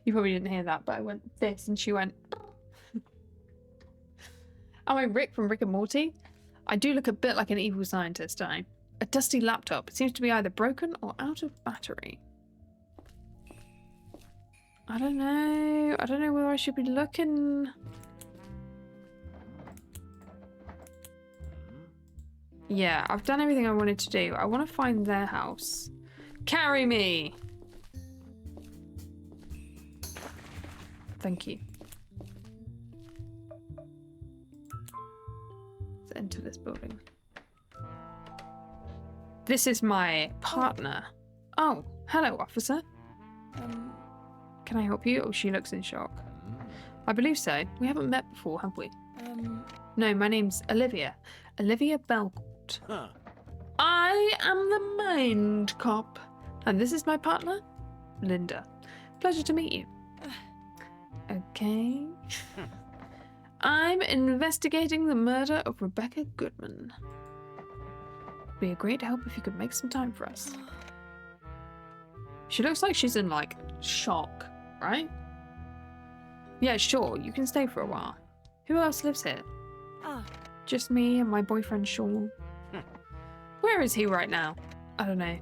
[SPEAKER 1] You probably didn't hear that, but I went this and she went. Am I Rick from Rick and Morty? I do look a bit like an evil scientist, don't I? A dusty laptop. It seems to be either broken or out of battery. I don't know. I don't know where I should be looking. Yeah, I've done everything I wanted to do. I want to find their house. Carry me! Thank you. Let's enter this building. This is my partner. Oh, hello, officer. Can I help you? Oh, she looks in shock. I believe so. We haven't met before, have we? No, my name's Olivia. Olivia Belcourt.
[SPEAKER 2] Huh.
[SPEAKER 1] I am the Mind Cop. And this is my partner, Linda. Pleasure to meet you. Okay. I'm investigating the murder of Rebecca Goodman. It'd be a great help if you could make some time for us. She looks like she's in, like, shock, right? Yeah, sure, you can stay for a while. Who else lives here? Just me and my boyfriend, Sean. Where is he right now? I don't know.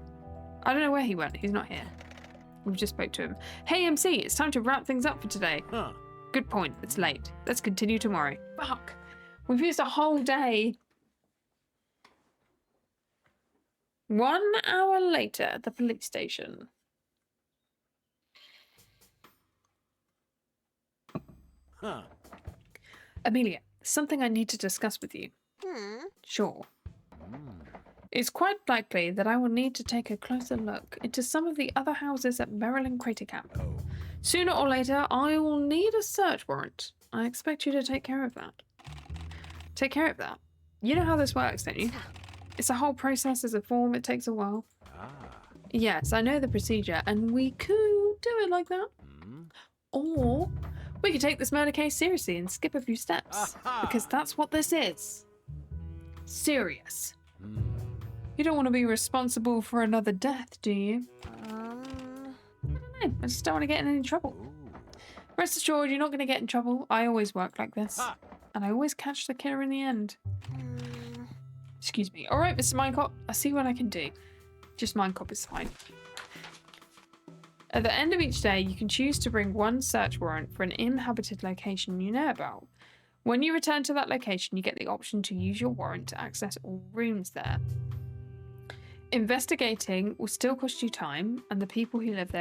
[SPEAKER 1] I don't know where he went. He's not here. We just spoke to him. Hey, MC, it's time to wrap things up for today.
[SPEAKER 2] Huh.
[SPEAKER 1] Good point. It's late. Let's continue tomorrow. Fuck. We've used a whole day. 1 hour later at the police station.
[SPEAKER 2] Huh.
[SPEAKER 1] Amelia, something I need to discuss with you. Sure. It's quite likely that I will need to take a closer look into some of the other houses at Maryland Crater Camp.
[SPEAKER 2] Oh.
[SPEAKER 1] Sooner or later, I will need a search warrant. I expect you to take care of that. Take care of that. You know how this works, don't you? It's a whole process as a form. It takes a while.
[SPEAKER 2] Ah.
[SPEAKER 1] Yes, I know the procedure, and we could do it like that. Or we could take this murder case seriously and skip a few steps.
[SPEAKER 2] Aha.
[SPEAKER 1] Because that's what this is. Serious. You don't want to be responsible for another death, do you? I don't know. I just don't want to get in any trouble.
[SPEAKER 2] Ooh.
[SPEAKER 1] Rest assured, you're not going to get in trouble. I always work like this.
[SPEAKER 2] Ha!
[SPEAKER 1] And I always catch the killer in the end.
[SPEAKER 3] Hmm.
[SPEAKER 1] Excuse me. Alright, Mr. Minecop, I see what I can do. Just Minecop is fine. At the end of each day, you can choose to bring one search warrant for an inhabited location you know about. When you return to that location, you get the option to use your warrant to access all rooms there. Investigating will still cost you time, and the people who live there